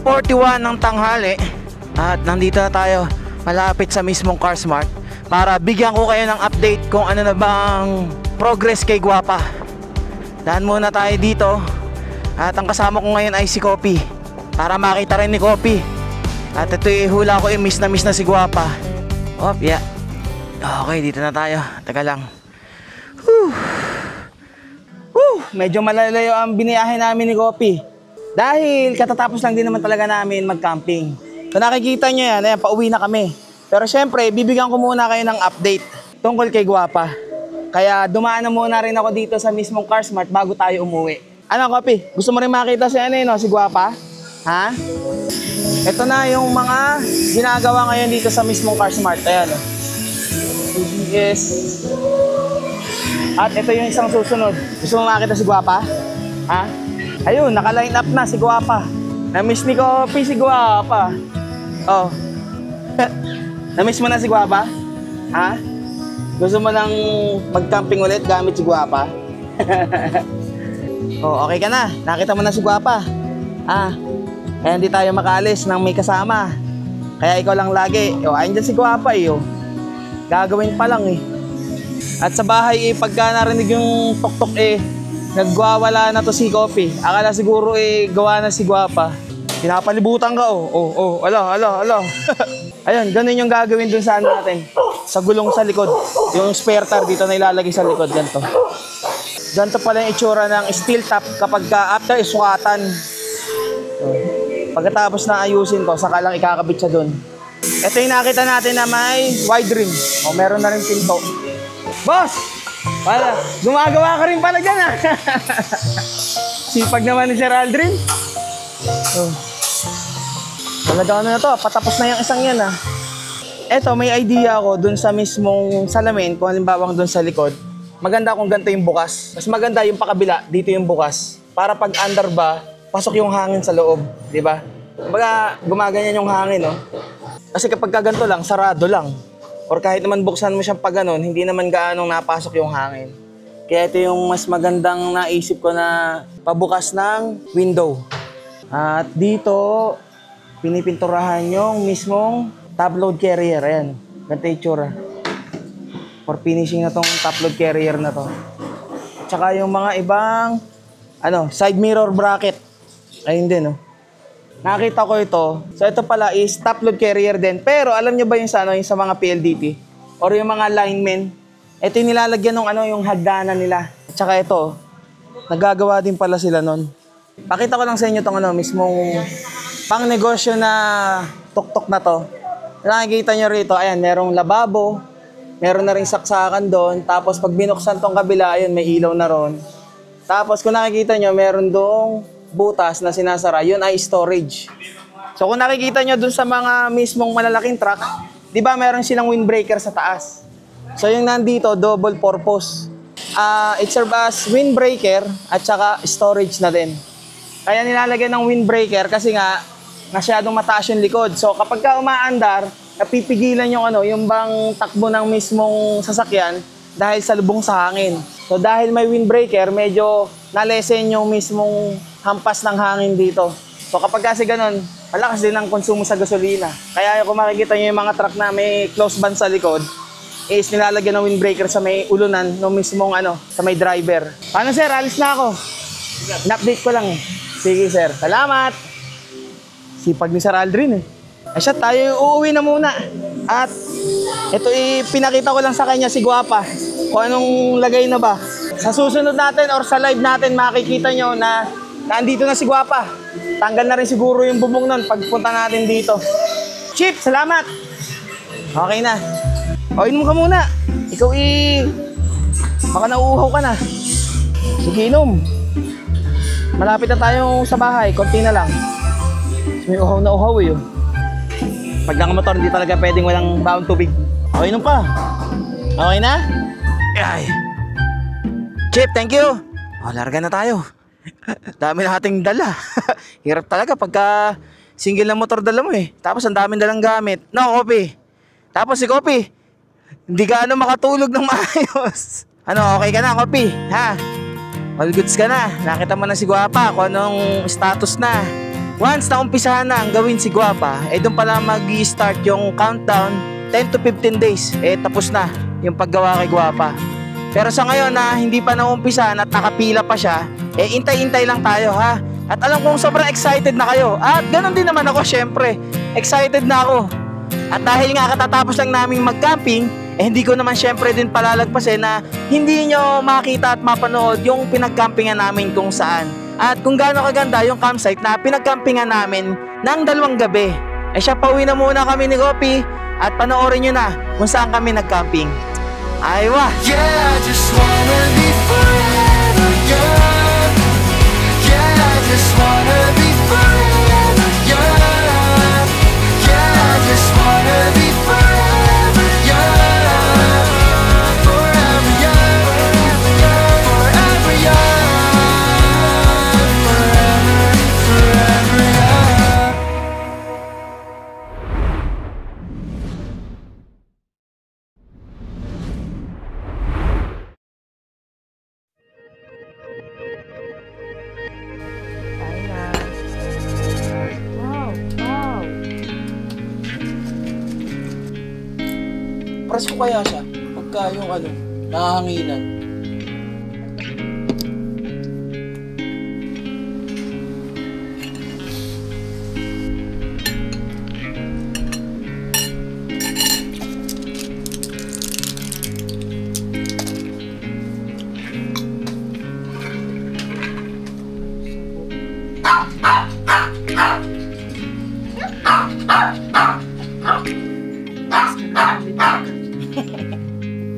6:41 ng tanghali at nandito na tayo malapit sa mismong CarSmart para bigyan ko kayo ng update kung ano na bang progress kay Guwapa. Daan muna tayo dito at ang kasama ko ngayon ay si Kopi para makita rin ni Kopi. At ito hula ko miss na si Guwapa. Oh, yeah. Okay, dito na tayo. Teka lang. Medyo malalayo ang biniyahe namin ni Kopi. Dahil katatapos lang din naman talaga namin mag-camping. So nakikita nyo yan, ayan, pauwi na kami. Pero syempre, bibigyan ko muna kayo ng update tungkol kay Guwapa. Kaya dumaan na muna rin ako dito sa mismong CarSmart bago tayo umuwi. Ano, Kopi? Gusto mo rin makita si si Guwapa? Ha? Ito na yung mga ginagawa ngayon dito sa mismong CarSmart. Ayan. Yes. At ito yung isang susunod. Gusto mo makita si Guwapa? Ha? Ayun, naka-line up na si Guwapa. Na-miss ni Kopi si Guwapa. Oh. Na-miss mo na si Guwapa? Ha? Gusto mo nang mag-camping ulit gamit si Guwapa? Oh, okay ka na. Nakita mo na si Guwapa. Kaya hindi tayo makaalis nang may kasama. Kaya ikaw lang lagi. Ayun dyan si Guwapa eh. Gagawin pa lang eh. At sa bahay pagka narinig yung tok-tok nagwawala na to si Kopi. Akala siguro gawa na si Guwapa. Pinapalibutan ka ala. Ayun, ganun yung gagawin dun sa natin. Sa gulong sa likod. Yung spare tire dito na ilalagay sa likod. Ganito. Ganito pala yung itsura ng steel top kapag after isukatan. Pagkatapos na ayusin to, saka lang ikakabit siya dun. Ito yung nakita natin na may wide rim. Meron na rin pinto. Boss! Wala, gumagawa ka rin pala dyan Sipag naman ni Sir Aldrin. Talaga na to, patapos na yung isang yan Eto, may idea ako dun sa mismong salamin, kung halimbawa dun sa likod. Maganda kung ganito yung bukas. Mas maganda yung pakabila, dito yung bukas. Para pag under ba, pasok yung hangin sa loob, di ba? Kumbaga, gumaganyan yung hangin, Kasi kapag ganito lang, sarado lang. Or kahit naman buksan mo siyang pag ganon, hindi naman gaanong napasok yung hangin. Kaya ito yung mas magandang naisip ko na pabukas ng window. At dito, pinipinturahan yung mismong top load carrier. Ayan, ganito yung tsura. For finishing na tong top load carrier na to. Tsaka yung mga ibang side mirror bracket. Ayun din, Nakita ko ito. So ito pala is top load carrier din. Pero alam nyo ba yung yung sa mga PLDT or yung mga linemen? Ito yung nilalagyan ng yung hagdanan nila. At saka ito, nagagawa din pala sila nun. Pakita ko lang sa inyo itong mismong pang negosyo na tuk-tuk na to. Nakikita nyo rito, ayan, merong lababo, meron na ring saksakan doon. Tapos pag binuksan tong kabila, ayun, may ilaw na ron. Tapos kung nakikita nyo, meron doong butas na sinasara, yun ay storage. So kung nakikita nyo dun sa mga mismong malalaking truck, di ba meron silang windbreaker sa taas? So yung nandito, double purpose. It serves as windbreaker at saka storage na din. Kaya nilalagyan ng windbreaker kasi nga masyadong mataas yung likod. So kapag ka umaandar, napipigilan yung yung bang takbo ng mismong sasakyan dahil sa lubong sa hangin. So dahil may windbreaker, medyo nalesen yung mismong hampas ng hangin dito. So kapag kasi ganun, malakas din ang konsumo sa gasolina. Kaya kung makikita nyo yung mga truck na may close band sa likod, is nilalagyan ng windbreaker sa may ulunan ng mismong sa may driver. Paano sir? Alis na ako. In-update ko lang Sige sir. Salamat! Sipag ni Sir Aldrin Siya, tayo uuwi na muna. At ito pinakita ko lang sa kanya si Guwapa. Kung anong lagay na ba. Sa susunod natin or sa live natin makikita nyo na nandito na si Guwapa. Tanggal na rin siguro yung bubong nun pagpunta natin dito. Chip, salamat! Okay na. Inom ka muna. Ikaw baka nauuhaw ka na. Sige, inom. Malapit na tayo sa bahay. Konti na lang. May uhaw na uhaw Pag nakamotor, hindi talaga pwedeng walang baong tubig. Okay, inom pa. Okay na? Ay. Chip, thank you. Larga na tayo. Dami na ating dala. Hirap talaga pagka single na motor dala mo Tapos ang daming dalang gamit. No, Kopi. Tapos si Kopi, hindi ka makatulog ng maayos. Okay ka na, Kopi? Ha? All goods ka na. Nakita mo na si Guwapa kung anong status na. Once na umpisahan na ang gawin si Guapa, doon pala mag-i-start yung countdown 10 to 15 days. Tapos na yung paggawa kay Guapa. Pero sa ngayon na hindi pa naumpisahan at nakapila pa siya, intay-intay lang tayo ha. At alam kong sobrang excited na kayo. At ganoon din naman ako syempre. Excited na ako. At dahil nga katatapos lang naming mag-camping, hindi ko naman syempre din palalagpasin na hindi nyo makita at mapanood yung pinag-campingan namin kung saan. At kung gaano kaganda yung campsite na pinag-campingan namin ng 2 gabi. Siya, pauwi na muna kami ni Kopi at panoorin nyo na kung saan kami nag-camping. Aywa! Yeah, I just wanna be forever young. Yeah, I just wanna be forever young. Yeah, I just wanna be forever young. Forever young. Forever young. Forever young. Presko kaya siya pagka yung nahanginan.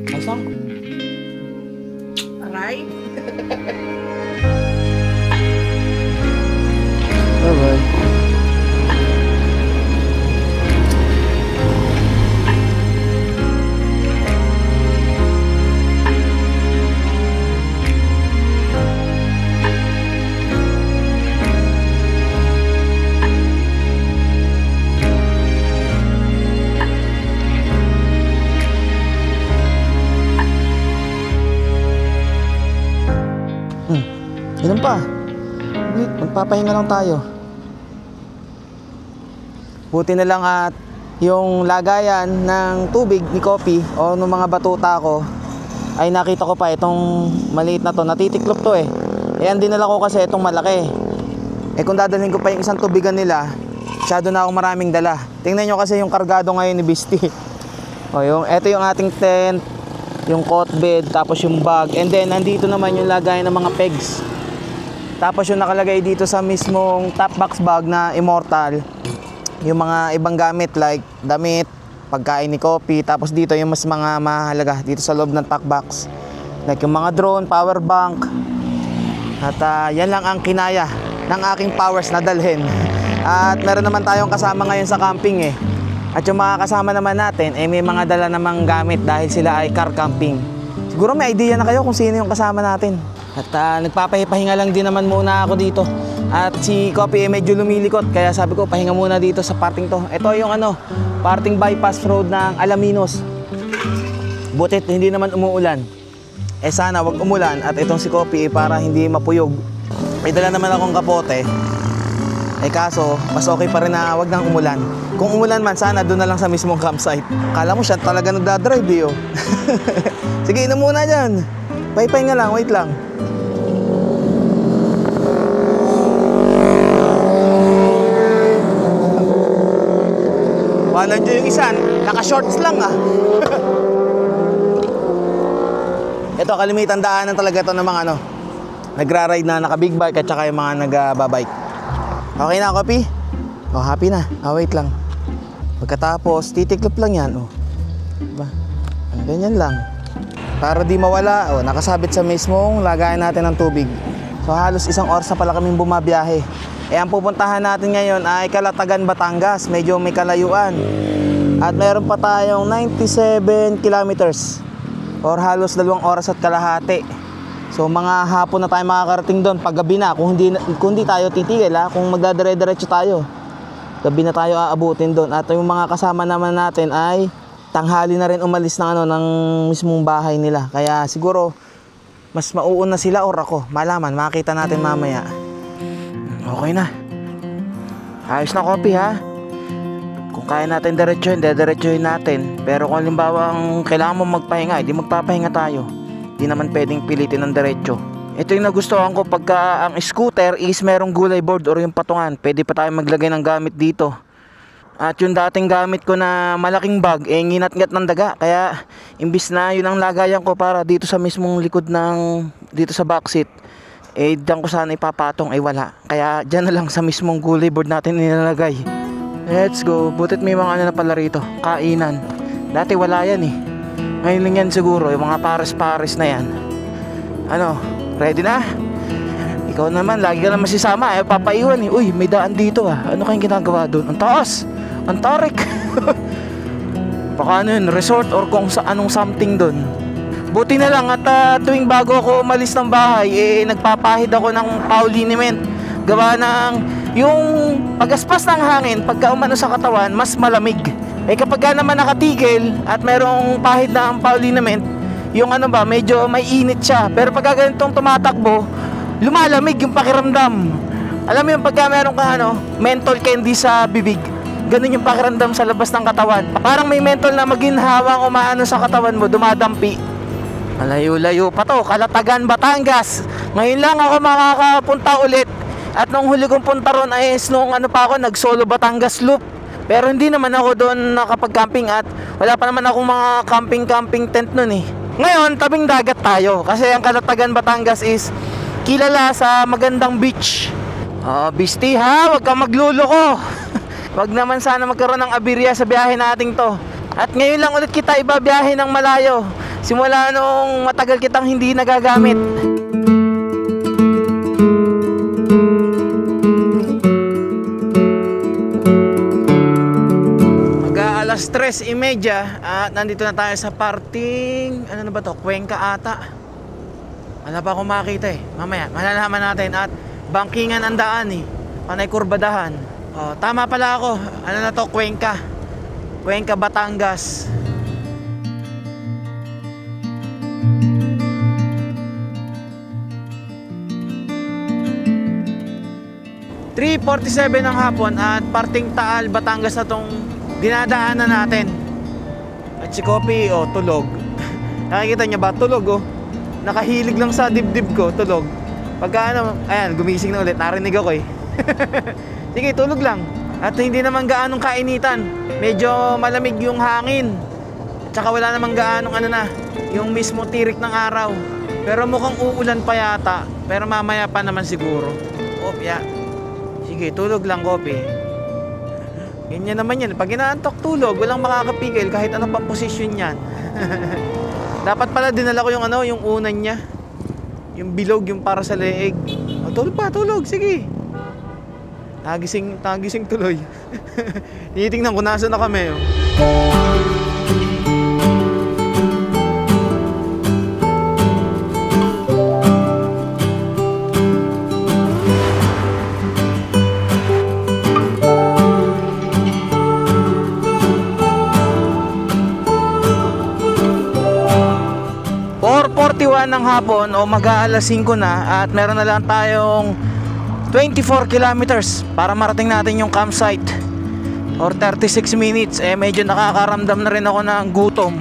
Asam? Aray? Bye-bye. Inom pa. Wait, magpapahinga lang tayo. Buti na lang at yung lagayan ng tubig ni Kopi o ng mga batuta ko ay nakita ko pa itong maliit na to. Natitiklop to ang dinala ko kasi itong malaki. Kung dadalhin ko pa yung isang tubigan nila, masyado na akong maraming dala. Tingnan nyo kasi yung kargado ngayon ni Bisti. Ito yung ating tent, yung cot bed, tapos yung bag. And then nandito naman yung lagayan ng mga pegs. Tapos yung nakalagay dito sa mismong top box bag na Immortal, yung mga ibang gamit like damit, pagkain ni Kopi. Tapos dito yung mas mga mahalaga dito sa loob ng top box, like yung mga drone, power bank. At yan lang ang kinaya ng aking powers na dalhin. At meron naman tayong kasama ngayon sa camping At yung mga kasama naman natin may mga dala namang gamit dahil sila ay car camping. Siguro may idea na kayo kung sino yung kasama natin. At nagpapahinga lang din naman muna ako dito. At si Kopi medyo lumilikot, kaya sabi ko pahinga muna dito sa parting to. Ito yung parting bypass road ng Alaminos. Butit hindi naman umuulan. Sana wag umulan at itong si Kopi para hindi mapuyog. May dala naman akong kapote. Kaso mas okay pa rin na wag nang umulan. Kung umulan man, sana doon na lang sa mismong campsite. Kala mo siya talaga nagdadrive Sige, inom muna dyan. Pahinga lang, wait lang. Wala dyan yung isa, naka-shorts lang Ito, kalimitan daanan talaga ito ng mga nagra-ride na naka-big bike at saka yung mga nag-babike. Okay na, Kopi? Happy na. Wait lang. Pagkatapos, titiklop lang yan. Diba? Ganyan lang. Para di mawala, nakasabit sa mismong lagayan natin ng tubig. So halos 1 oras na pala kaming bumabiyahe. Ang pupuntahan natin ngayon ay Calatagan, Batangas. Medyo may kalayuan. At meron pa tayong 97 kilometers or halos 2 oras at kalahati. So mga hapon na tayo makakarating doon, pag gabi na, kung hindi tayo titigil kung magdadire-diretso tayo. Gabi na tayo aabutin doon. At yung mga kasama naman natin ay tanghali na rin umalis ng mismong bahay nila. Kaya siguro mas mauuna sila or ako. Malaman, makita natin mamaya. Okay na. Ayos na Kopi ha. Kung kaya natin diretsuhin, diretsuhin natin. Pero kung halimbawa ang kailangan mo magpahinga, hindi magpapahinga tayo. Hindi naman pwedeng pilitin ng diretso. Ito yung nagustuhan ko pagka ang scooter is merong gulay board or yung patungan. Pwede pa tayo maglagay ng gamit dito. At yung dating gamit ko na malaking bag, nginat-ngat ng daga. Kaya imbis na yun ang lagayan ko para dito sa mismong likod ng, dito sa backseat, diyan ko sana ipapatong, wala. Kaya dyan na lang sa mismong gulay board natin nilalagay. Let's go. Butit may mga ano na pala rito, kainan. Dati wala yan eh. Ngayon lang yan siguro, yung mga pares-pares na yan. Ano, ready na? Ikaw naman, lagi ka naman sisama, papaiwan eh. Uy, may daan dito ah. Ano kayong ginagawa doon? Ang taas! Ang tarik! Baka ano yun, resort or kung sa anong something doon. Buti na lang at tuwing bago ako umalis ng bahay, nagpapahid ako ng pauliniment. Gawa ng yung pagaspas ng hangin, pagka umano sa katawan, mas malamig. Kapag ka naman nakatigil at merong pahid na ang pauliniment, yung ano ba, medyo may init siya. Pero pagka ganitong tumatakbo, lumalamig yung pakiramdam. Alam mo yung pagka meron ka menthol candy sa bibig, ganun yung pakiramdam sa labas ng katawan. Parang may menthol na maginhawang umaano sa katawan mo, dumadampi. Malayo-layo pa to, Calatagan, Batangas. Ngayon lang ako makakapunta ulit. At nung huli kong punta ron ay nung pa ako, nag-solo Batangas Loop. Pero hindi naman ako doon nakapag-camping at wala pa naman akong mga camping tent nun eh. Ngayon, tabing dagat tayo kasi ang Calatagan, Batangas is kilala sa magandang beach. Bisti ha, wag kang magluloko. Wag naman sana magkaroon ng aberya sa biyahe nating to. At ngayon lang ulit kita ibabiyahe ng malayo. Simula nung matagal kitang hindi nagagamit. Alas 3:30 at nandito na tayo sa parting, ano na ba to? Cuenca ata. Wala pa akong makita eh. Mamaya, malalaman natin. At bangkingan ang daan eh. Panay kurbadahan. Tama pala ako. Ano na to? Cuenca. Cuenca, Batangas. (3:47) ng hapon at parting Taal, Batangas na tong dinadaanan natin. At si Kopi, tulog. Nakikita niya ba? Tulog Nakahilig lang sa dibdib ko, tulog. Pagka ayan, gumising na ulit. Narinig ako eh. Sige, tulog lang. At hindi naman gaanong kainitan. Medyo malamig yung hangin. At saka wala naman gaanong yung mismo tirik ng araw. Pero mukhang uulan pa yata. Pero mamaya pa naman siguro. Sige, tulog lang, Kopi. Ganyan naman yan. Pag inaantok tulog, walang makakapigil kahit ano pang posisyon yan. Dapat pala dinala ko yung unan niya. Yung bilog, yung para sa leeg. Tulog pa, tulog. Sige. Nagising tuloy. Tinitingnan ko, nasa na kami. 4:41 ng hapon o mag-aalas 5 na at meron na lang tayong 24 kilometers para marating natin yung campsite or 36 minutes. Medyo nakakaramdam na rin ako ng gutom.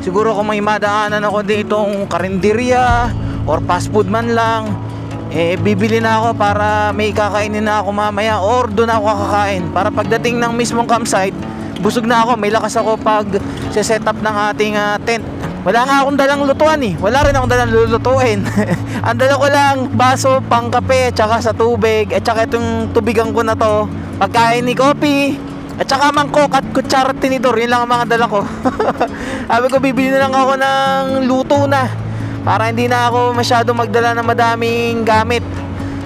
Siguro kung may madaanan ako ditong karinderya or fast food man lang, bibili na ako para may kakainin na ako mamaya or doon ako kakakain para pagdating ng mismong campsite, busog na ako, may lakas ako pag set up ng ating tent. Wala nga akong dalang lutuan eh. Wala rin akong dalang lulutuin. Ang dala ko lang baso, pang kape, tsaka sa tubig. At tsaka itong tubigan ko na to, pagkain ni Kopi, at tsaka mangkok at kutsara at tinidor. Yun lang ang mga dala ko. Sabi ko bibili na lang ako ng luto na para hindi na ako masyado magdala ng madaming gamit,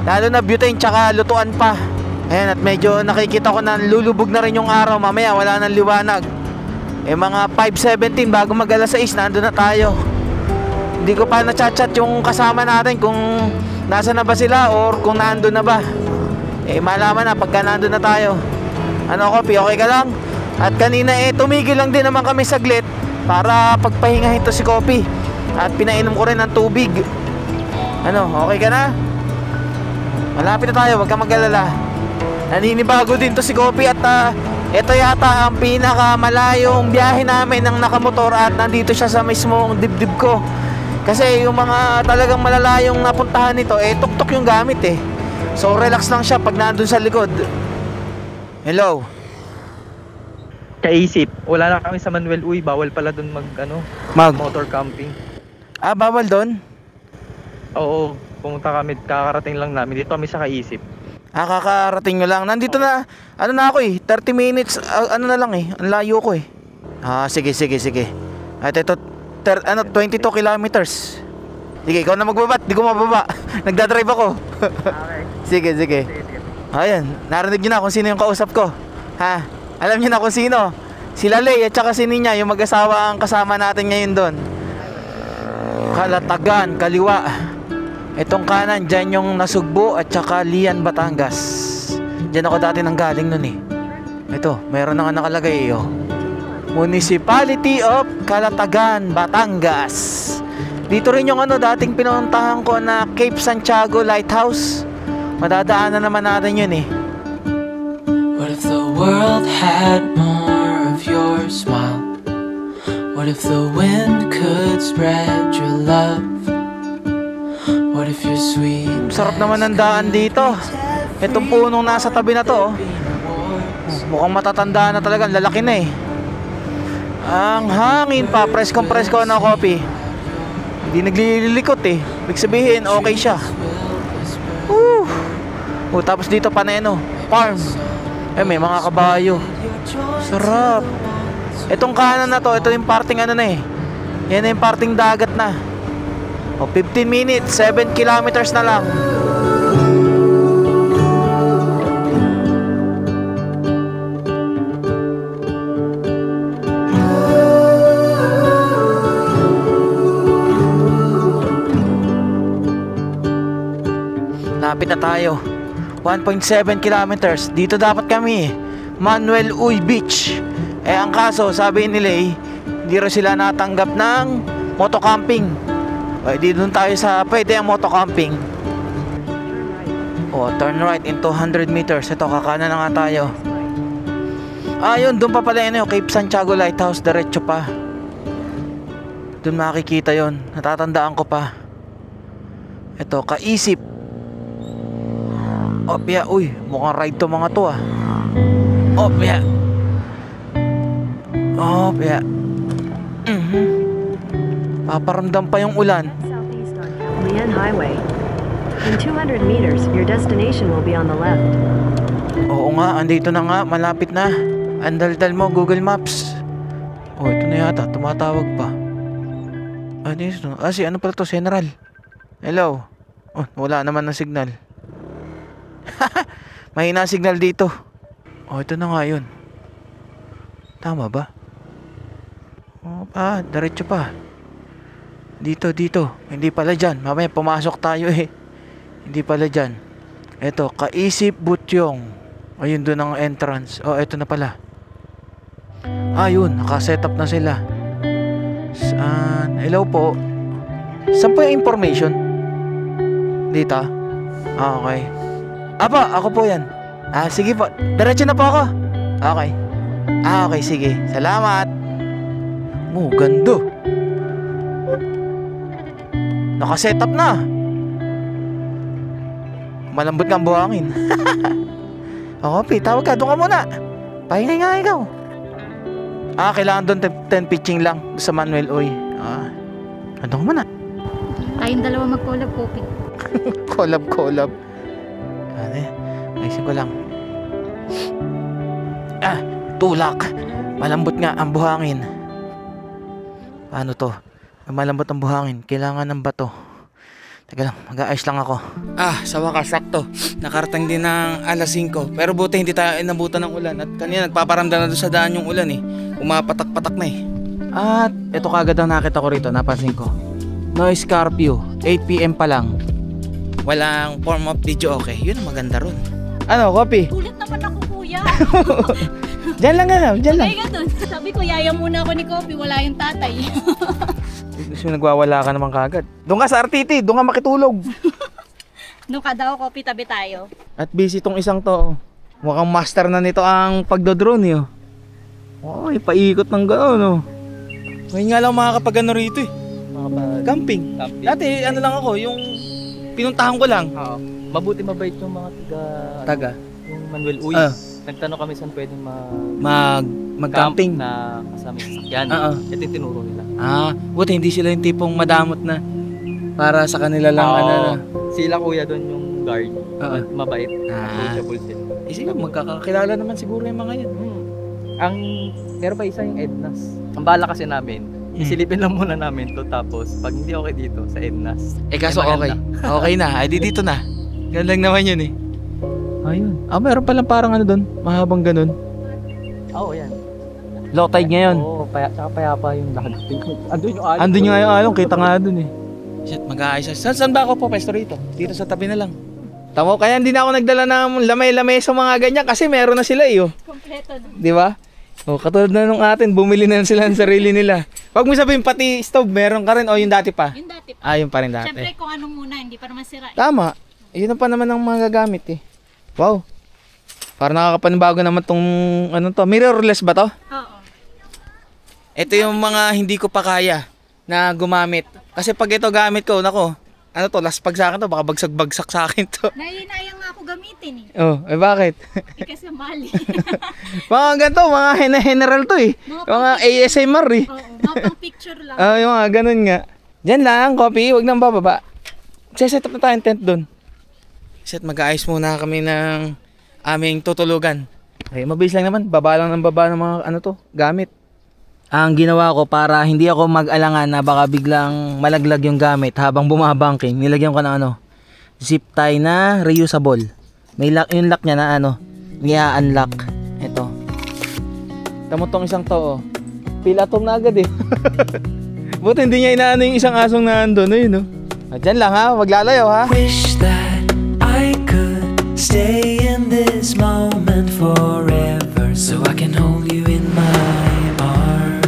lalo na butane tsaka lutuan pa. Ayan, at medyo nakikita ko na lulubog na rin yung araw. Mamaya wala nang liwanag. Mga 5:17 bago mag-alas 6 nandun na tayo. Hindi ko pa na-chat yung kasama natin kung nasa na ba sila or kung nandun na ba. Malaman na pagka nandun na tayo. Ano, Kopi, okay ka lang? At kanina tumigil lang din naman kami saglit para pagpahingahin to si Kopi. At pinainom ko rin ng tubig. Ano, okay ka na? Malapit na tayo, huwag ka mag-alala. Naninibago din to si Kopi at ito yata ang pinakamalayong biyahe namin ng nakamotor at nandito siya sa mismong dibdib ko. Kasi yung mga talagang malalayong napuntahan nito, tuktok yung gamit eh. So relax lang siya pag nandun sa likod. Hello. Kaisip, wala na kami sa Manuel Uy, bawal pala doon motor camping. Bawal doon? Oo, pumunta kami, kakarating lang namin. Dito kami sa Kaisip. Kakarating nyo lang. Nandito na, na ako eh, 30 minutes, na lang eh, ang layo ko eh. Sige. At ito, 22 kilometers. Sige, ikaw na magbabat, di ko mababa. Nagdadrive ako. Okay. Sige. Ayan, narinig nyo na kung sino yung kausap ko. Ha? Alam nyo na kung sino. Si Lalay at saka si Ninya, yung mag-asawa ang kasama natin ngayon doon. Kalatagan, kaliwa. Itong kanan, dyan yung Nasugbo at saka Lian, Batangas. Dyan ako dati nang galing nun eh. Ito, meron na nga nakalagay eh. Municipality of Calatagan, Batangas. Dito rin yung dating pinuntahan ko na Cape Santiago Lighthouse. Madadaanan naman natin yun eh. What if the world had more of your smile? What if the wind could spread your love? What if your sweet Sarap naman ng daan dito. Itong punong nasa tabi na to mukhang matatanda na talaga, lalaki na eh. Ang hangin pa, presko na Kopi. Hindi naglililikot eh. Ibig sabihin, okay siya. Tapos dito pa na farm. May mga kabayo. Sarap. Itong kanan na to, ito yung parting na eh. Yan na yung parting dagat na. 15 minutes, 7 kilometers na lang. Lapit na tayo. 1.7 kilometers. Dito dapat kami. Manuel Uy Beach. Ang kaso, sabi nila hindi rin sila natanggap ng motocamping. Di doon tayo sa pwede ang motocamping. Turn right in 200 meters. Ito, kakanan na nga tayo. Yun, doon pa pala Cape Santiago Lighthouse. Diretso pa. Doon makikita yon. Natatandaan ko pa. Ito, Kaisip. Uy, mukhang ride to mga to Paparamdam pa yung ulan. Southeast on Lian Highway. In 200 meters, your destination will be on the left. Oo nga, andito na nga, malapit na. Andaldal mo, Google Maps. Ito na yata, tumatawag pa. Ano pala to, General? Hello? Wala naman ng signal. Mahina signal dito. Ito na nga yun. Tama ba? Diretso pa. Dito. Hindi pala dyan. Mamaya pumasok tayo eh. Hindi pala dyan. Ito, Kaisip Butyong. Ayun, doon ang entrance. Ito na pala. Yun, nakaset up na sila. Hello po. Saan po yung information? Dito? Okay. Ako po yan. Sige po. Diretso na po ako. Okay. Okay, sige. Salamat. Ganda. Nakaset up na. Malambot nga ang buhangin. Kopi, tawag ka. Doon ka muna. Pahingay nga ikaw. Kailangan doon 10 pitching lang sa Manuel Uy. Doon ka muna. Tayong dalawa mag-collab, Kopi. Collab. Ayusin ko lang. Tulak. Malambot nga ang buhangin. Paano to? Malambot ang buhangin. Kailangan ng bato. Teka lang, mag-aayos lang ako. Sa wakas, sakto. Nakarating din ng alas 5. Pero buti hindi tayo inabutan ng ulan. At kanina nagpaparamdam na doon sa daan yung ulan eh. Umapatak-patak na eh. At ito kagad ang nakita ko rito, napansin ko. Noise curfew, 8 PM pa lang. Walang form of video, okay. Yun ang maganda ron. Kopi? Ulit naman ako, kuya. Diyan lang. Kaya doon. Sabi ko, yaya muna ako ni Kopi, wala yung tatay. Gusto nagwawala ka naman kagad. Doon ka sa RTT, doon ka makitulog. Doon ka daw, Kopi, tabi tayo. At busy tong isang to. Mukhang master na nito ang pagdodrone eh. Oh, paikot ng gano'n oh. Ngayon nga lang makakapag ano rito eh. Camping. Dati ano lang ako, yung pinuntahan ko lang. Oo. Mabuti mabait yung mga Taga. yung Manuel Uy. Ah. Nagtanong kami saan pwedeng Mag-camping. na kasama sa sasakyan. Oo. Ito yung tinuro nila. Buti hindi sila yung tipong madamot na para sa kanila lang ano na. Sila kuya doon yung guard. Oo. Mabait. Ah. Sociable sila. Sige, magkakakilala naman siguro yung mga yan. Ang meron pa isa yung Ednas. Ang bala kasi namin, isilipin lang muna namin to tapos pag hindi okay dito sa Ednas. Kaso maganda. okay. Okay na, ay di dito na. Ganun lang naman yun eh. Ayun. Meron palang parang ano doon, mahabang ganun. Oo, yan. Low tide ngayon. Oo, tsaka payapa yung lahat. Andun yung alon. Andun yung along, kita nga doon eh. Shit, mag-aayos. Saan ba ako po pesto rito? Dito sa tabi na lang. Tamo, kaya hindi na ako nagdala ng lamay-lamay sa mga ganyan kasi meron na sila eh. Oh. Kompleto na. Di ba? O, katulad na nung atin, bumili na sila ng sarili nila. Wag mo sabihin pati stove, meron ka rin o yung dati pa? Yung dati pa. Yung pa rin dati. Siyempre kung ano muna, hindi pa naman sira. Tama. Yun na pa naman ang mga gagamit eh. Wow. Parang nakakapanibago naman tong ano to. Mirrorless ba to? Oo. Ito yung mga hindi ko pa kaya na gumamit. Kasi pag ito gamit ko, nako, ano to, laspag sa akin to, baka bagsag-bagsak sa akin to. Nahinayang nga ako gamitin eh. Oh, bakit? Kasi mali. Mga ganito, mga general to eh. Mga ASMR eh. Oo, mapang picture lang. Yung mga ganun nga. Diyan lang, copy, wag nang bababa. Set up na tayong tent dun. Set, mag-aayos muna kami ng aming tutulugan. Okay, mabilis lang naman, baba lang ng baba ng mga ano to, gamit. Ang ginawa ko para hindi ako mag-alangan na baka biglang malaglag yung gamit habang bumabangking, nilagyan ko ng ano, zip tie na reusable. May lock, yung lock niya na ano, i-unlock. Ito. Tamo tong isang to, oh. Pilatom na agad eh. Buti hindi niya inaano yung isang asong na andun, ayun, no? Diyan lang ha, maglalayo ha. Wish that I could stay in this moment forever, so I can hold you in my arms.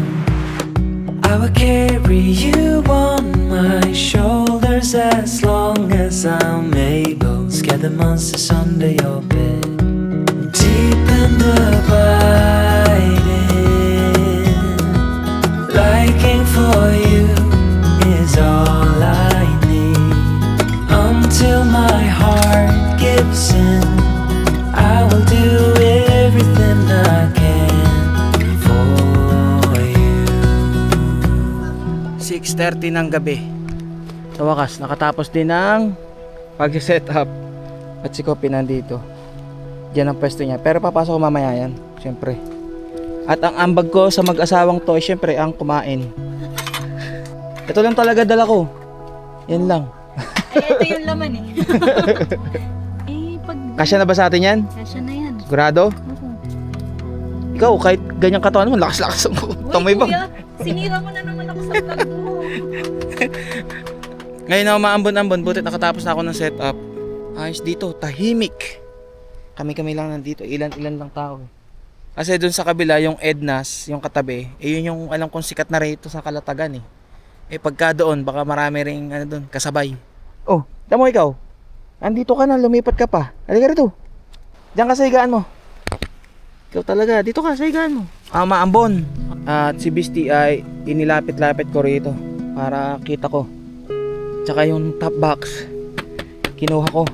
I will carry you on my shoulders as long as I'm able. Scare the monsters under your bed. Deep in the abiding, liking for you is all I need. Until my heart gives in, I will do everything I can for you. 6:30 ng gabi. Sa wakas, nakatapos din ng pag-set up. At si Kopi nandito. Diyan ang pwesto niya. Pero papasok ko mamaya yan, syempre. At ang ambag ko sa mag-asawang to, syempre, ang kumain. Ito lang talaga dala ko. Yan lang. Ito yung laman eh. Pag... Kasya na ba sa atin yan? Kasya na yan. Sigurado? Oo. Ikaw, kahit ganyang katawan mo, lakas-lakas mo. Tamay ba? Kuya, sinira mo na naman ako sa vlog mo. Ngayon ako maambon-ambon, butit nakatapos na ako ng setup. Ayos dito, tahimik. Kami-kami lang nandito, ilan-ilan lang tao. Kasi dun sa kabila, yung Ednas, yung katabi, yun yung alam kong sikat na rito sa Kalatagan eh. Pagka doon, baka marami ring ano doon, kasabay. Oh, tamo ikaw. Andito ka na, lumipat ka pa. Halika rito. Diyan ka sa higaan mo. Ikaw talaga, dito ka sa higaan mo. Maambon. At si Bisti ay inilapit-lapit ko rito para kita ko. Tsaka yung top box, kinuha ko.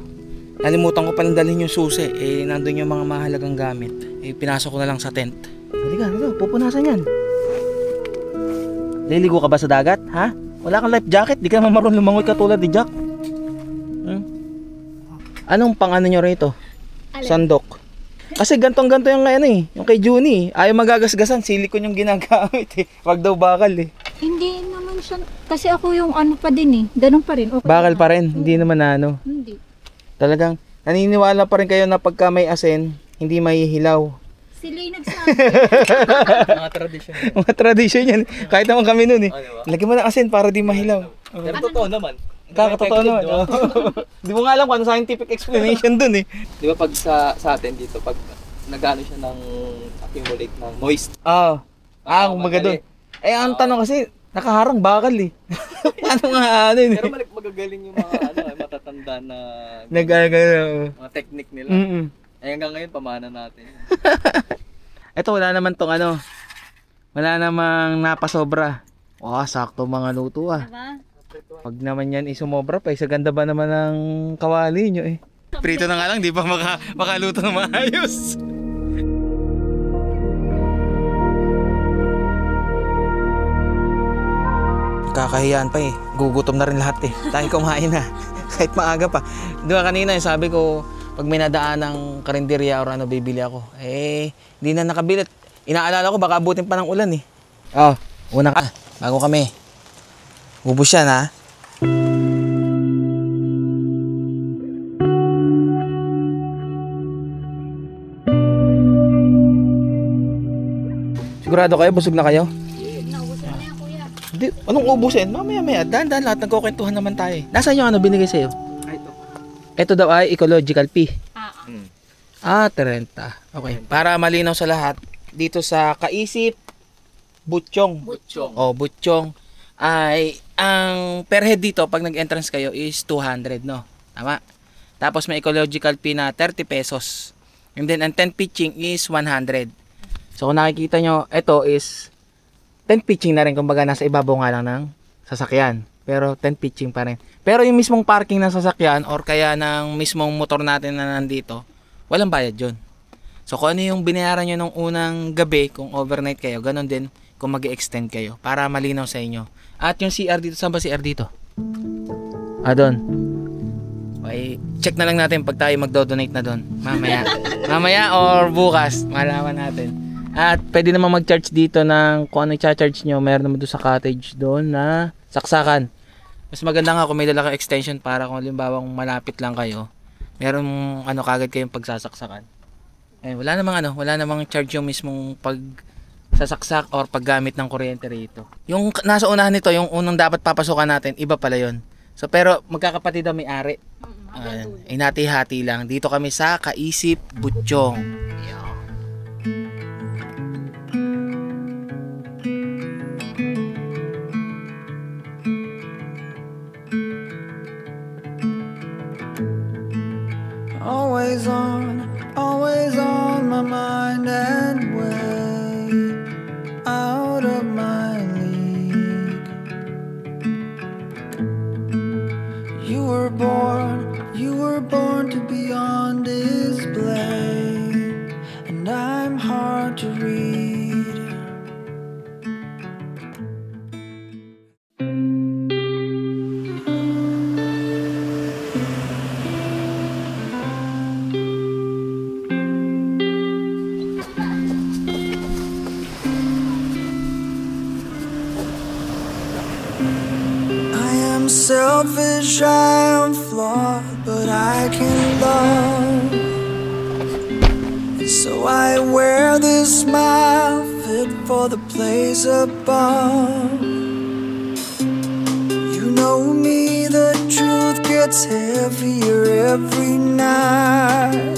Nalimutan ko palang dalhin yung susi. Nandun yung mga mahalagang gamit. Pinasok ko na lang sa tent. Halika, ito, pupunasan yan. Liligo ka ba sa dagat, ha? Wala kang life jacket, di ka naman marunong lumangoy katulad ni Jack. Anong pang ano nyo rito? Alin? Sandok. Kasi gantong-ganto yung ano eh, yung kay Junie. Ayaw magagasgasan, silikon yung ginagamit eh. Wag daw bakal eh. Hindi naman siya. Kasi ako yung ano pa din eh. Ganun pa rin. Okay Bakal naman. pa rin, hindi naman na ano. Hindi. Talagang naniniwala pa rin kayo na pagka may asin, hindi mahihilaw. Sila yung nagsabi. Mga tradisyon. Mga tradisyon yan. Kahit naman kami nun eh. Diba? Lagyan mo ng asin para di mahilaw. Pero totoo naman. Kakatotoo naman. Di mo nga alam kung ano scientific explanation dun eh. Di ba pag sa atin dito, pag nagano siya ng accumulate ng moist. Kumaga dun. Ang tanong kasi, nakaharang bakal eh. Ano nga ano yun eh. Pero magagaling yung mga matatanda na Nagagano. mga technique nila. Ay, hanggang ngayon, pamana natin. Ito, wala naman tong ano. Wala namang napasobra. Wow, sakto mga luto ah. Diba? Pag naman yan isumobra pa, sa ganda ba naman ng kawali nyo eh. Prito na nga lang, di ba makaluto ng maayos. Kakahiyaan pa eh. Gugutom na rin lahat eh. Tayo kumain na. Kahit maaga pa. Di ba kanina sabi ko, pag may nadaan ng karinderya or ano, bibili ako. Eh, hindi na nakabilit. Inaalala ko, baka abutin pa ng ulan eh. Oh, una ka. Bago kami. Ubus yan ha. Sigurado kayo? Busog na kayo? Naubusan na yan, kuya. Hindi, anong ubusin? Mamaya, dahan-dahan lahat, nagkukwentuhan naman tayo. Nasaan yung ano binigay sa'yo? Ito. Ito daw ay ecological pea. Ah, 30. Okay, para malinaw sa lahat, dito sa Kaisip, Butchong. Butchong. Oh, Butchong. Ay, ang per head dito, pag nag-entrance kayo, is 200, no? Tama? Tapos may ecological pea na 30 pesos. And then, ang 10 pitching is 100. So, kung nakikita nyo, ito is 10 pitching na rin. Kumbaga, nasa ibabaw nga lang ng sasakyan. Pero 10 pitching pa rin. Pero yung mismong parking ng sasakyan or kaya ng mismong motor natin na nandito, walang bayad yun. So, kung ano yung binayaran nyo nung unang gabi, kung overnight kayo, ganun din kung mag-extend kayo para malinaw sa inyo. At yung CR dito, saan ba CR dito? Doon. Okay, check na lang natin pag tayo magdo-donate na doon. Mamaya. Mamaya or bukas, malaman natin. At pwede naman mag-charge dito ng kung ano i-charge nyo. Meron naman doon sa cottage doon na saksakan. Mas maganda nga kung may dala kang extension para kung halimbawa malapit lang kayo, meron ano kagad kayong pagsasaksakan. Eh, wala namang charge yung mismong pagsasaksak or paggamit ng kuryente rito. Yung nasa unahan nito, yung unang dapat papasukan natin, iba pala yon. So pero magkakapatid daw may-ari. Inati-hati lang. Dito kami sa Kaisip, Butchong. Always on my mind and way out of my league. You were born to be on display, and I'm hard to read. Selfish, I am flawed, but I can love. And so I wear this smile fit for the place above. You know me, the truth gets heavier every night.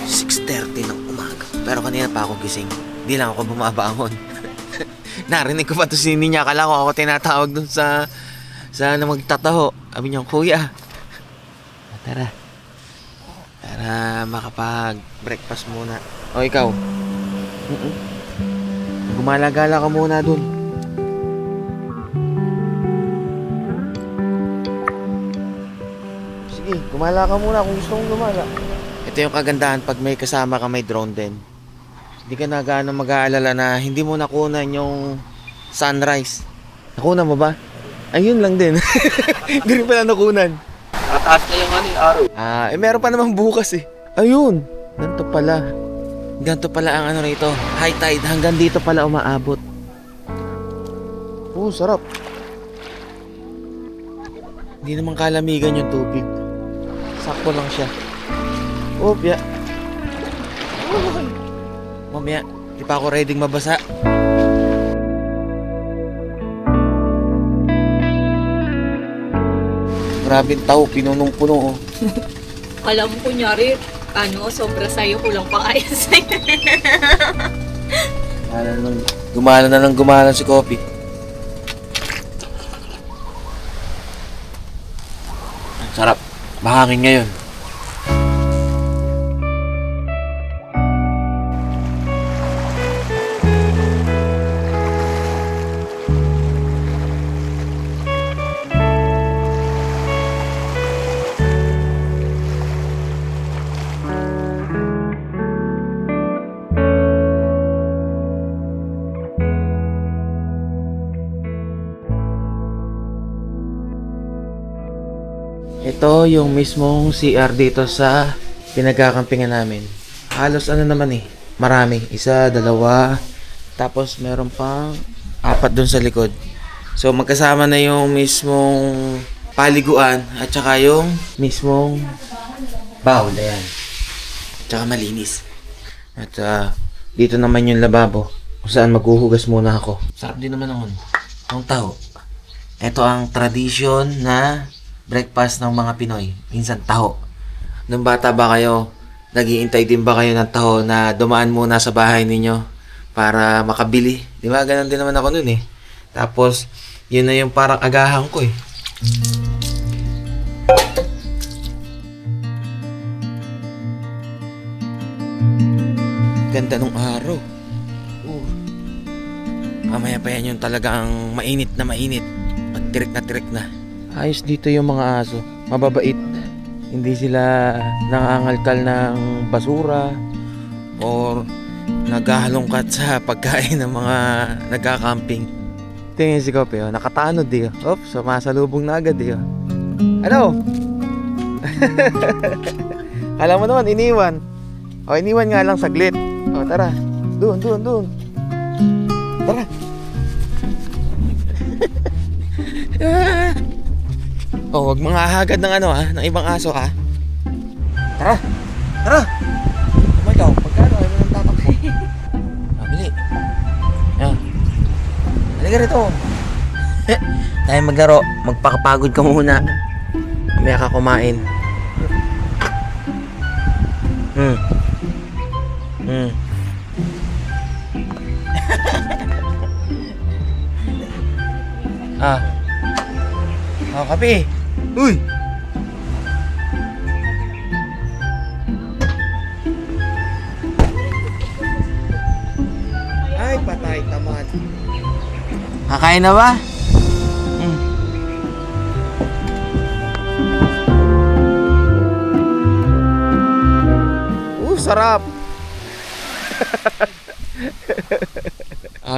6:30 ng umaga. Pero kanina pa ako gising. Hindi lang ako bumabangon. Narinig ko pa to si Ninya. Akala ko ako tinatawag dun sa na magtataho. Sabi niya, kuya, tara. Para makapag-breakfast muna. O ikaw? Gumala-gala ka muna dun. Sige, gumala ka muna kung gusto mong gumala. Ito yung kagandahan pag may kasama ka, may drone din. Hindi ka na gaano mag-aalala na hindi mo nakunan yung sunrise. Nakunan mo ba? Ayun lang din. Hindi rin pala nakunan. Tataas na yung araw. Meron pa namang bukas eh. Ayun. Ganito pala ang ano rito. High tide. Hanggang dito pala umaabot. Sarap. Hindi naman kalamigan yung tubig. Sakto lang siya. Ya. Mamaya, di pa ako ready mabasa. Grabe tao, pinunong-puno oh. alam mo, kunyari, sobra sa'yo, kulang pa kaya sa'yo. Gumala na si Coffee. Sarap. Mahangin ngayon. Ito yung mismong CR dito sa pinagkakampingan namin. Halos ano naman eh, marami. Isa, dalawa, tapos meron pang 4 dun sa likod. So magkasama na yung mismong paliguan at saka yung mismong bowl. Ayan. Tsaka malinis. At dito naman yung lababo kung saan maghuhugas muna ako. Sarap din naman ng taho. Ito ang tradisyon na breakfast ng mga Pinoy. Minsan taho. Nung bata ba kayo, nag-iintay din ba kayo ng taho na dumaan muna sa bahay ninyo para makabili? Di ba? Ganun din naman ako nun eh. Tapos, yun na yung parang agahan ko eh. Ganda nung araw. Mamaya pa yan yung talagang mainit na mainit. Magtirik na tirik na. Ayos dito yung mga aso. Mababait. Hindi sila nangangalkal ng basura or naghahalongkat sa pagkain ng mga nagkakamping. Tingin si Kope, oh. Nakatanod eh. Oh. Oops, sumasalubong na agad eh. Oh. Ano? Alam mo naman, iniwan. O, iniwan nga lang saglit. O, tara. Doon. Tara. Oh, wag mga hagad ng ano ha, ng ibang aso ha. Tara. Oh my God, pagkano ay mo nang tatakbo. Mabili. Yan. Halika rito. Tayo maglaro, magpakapagod ka muna. Mamaya ka kumain. Kape. Uy. Ay, patay tamad. Kakain na ba? Sarap.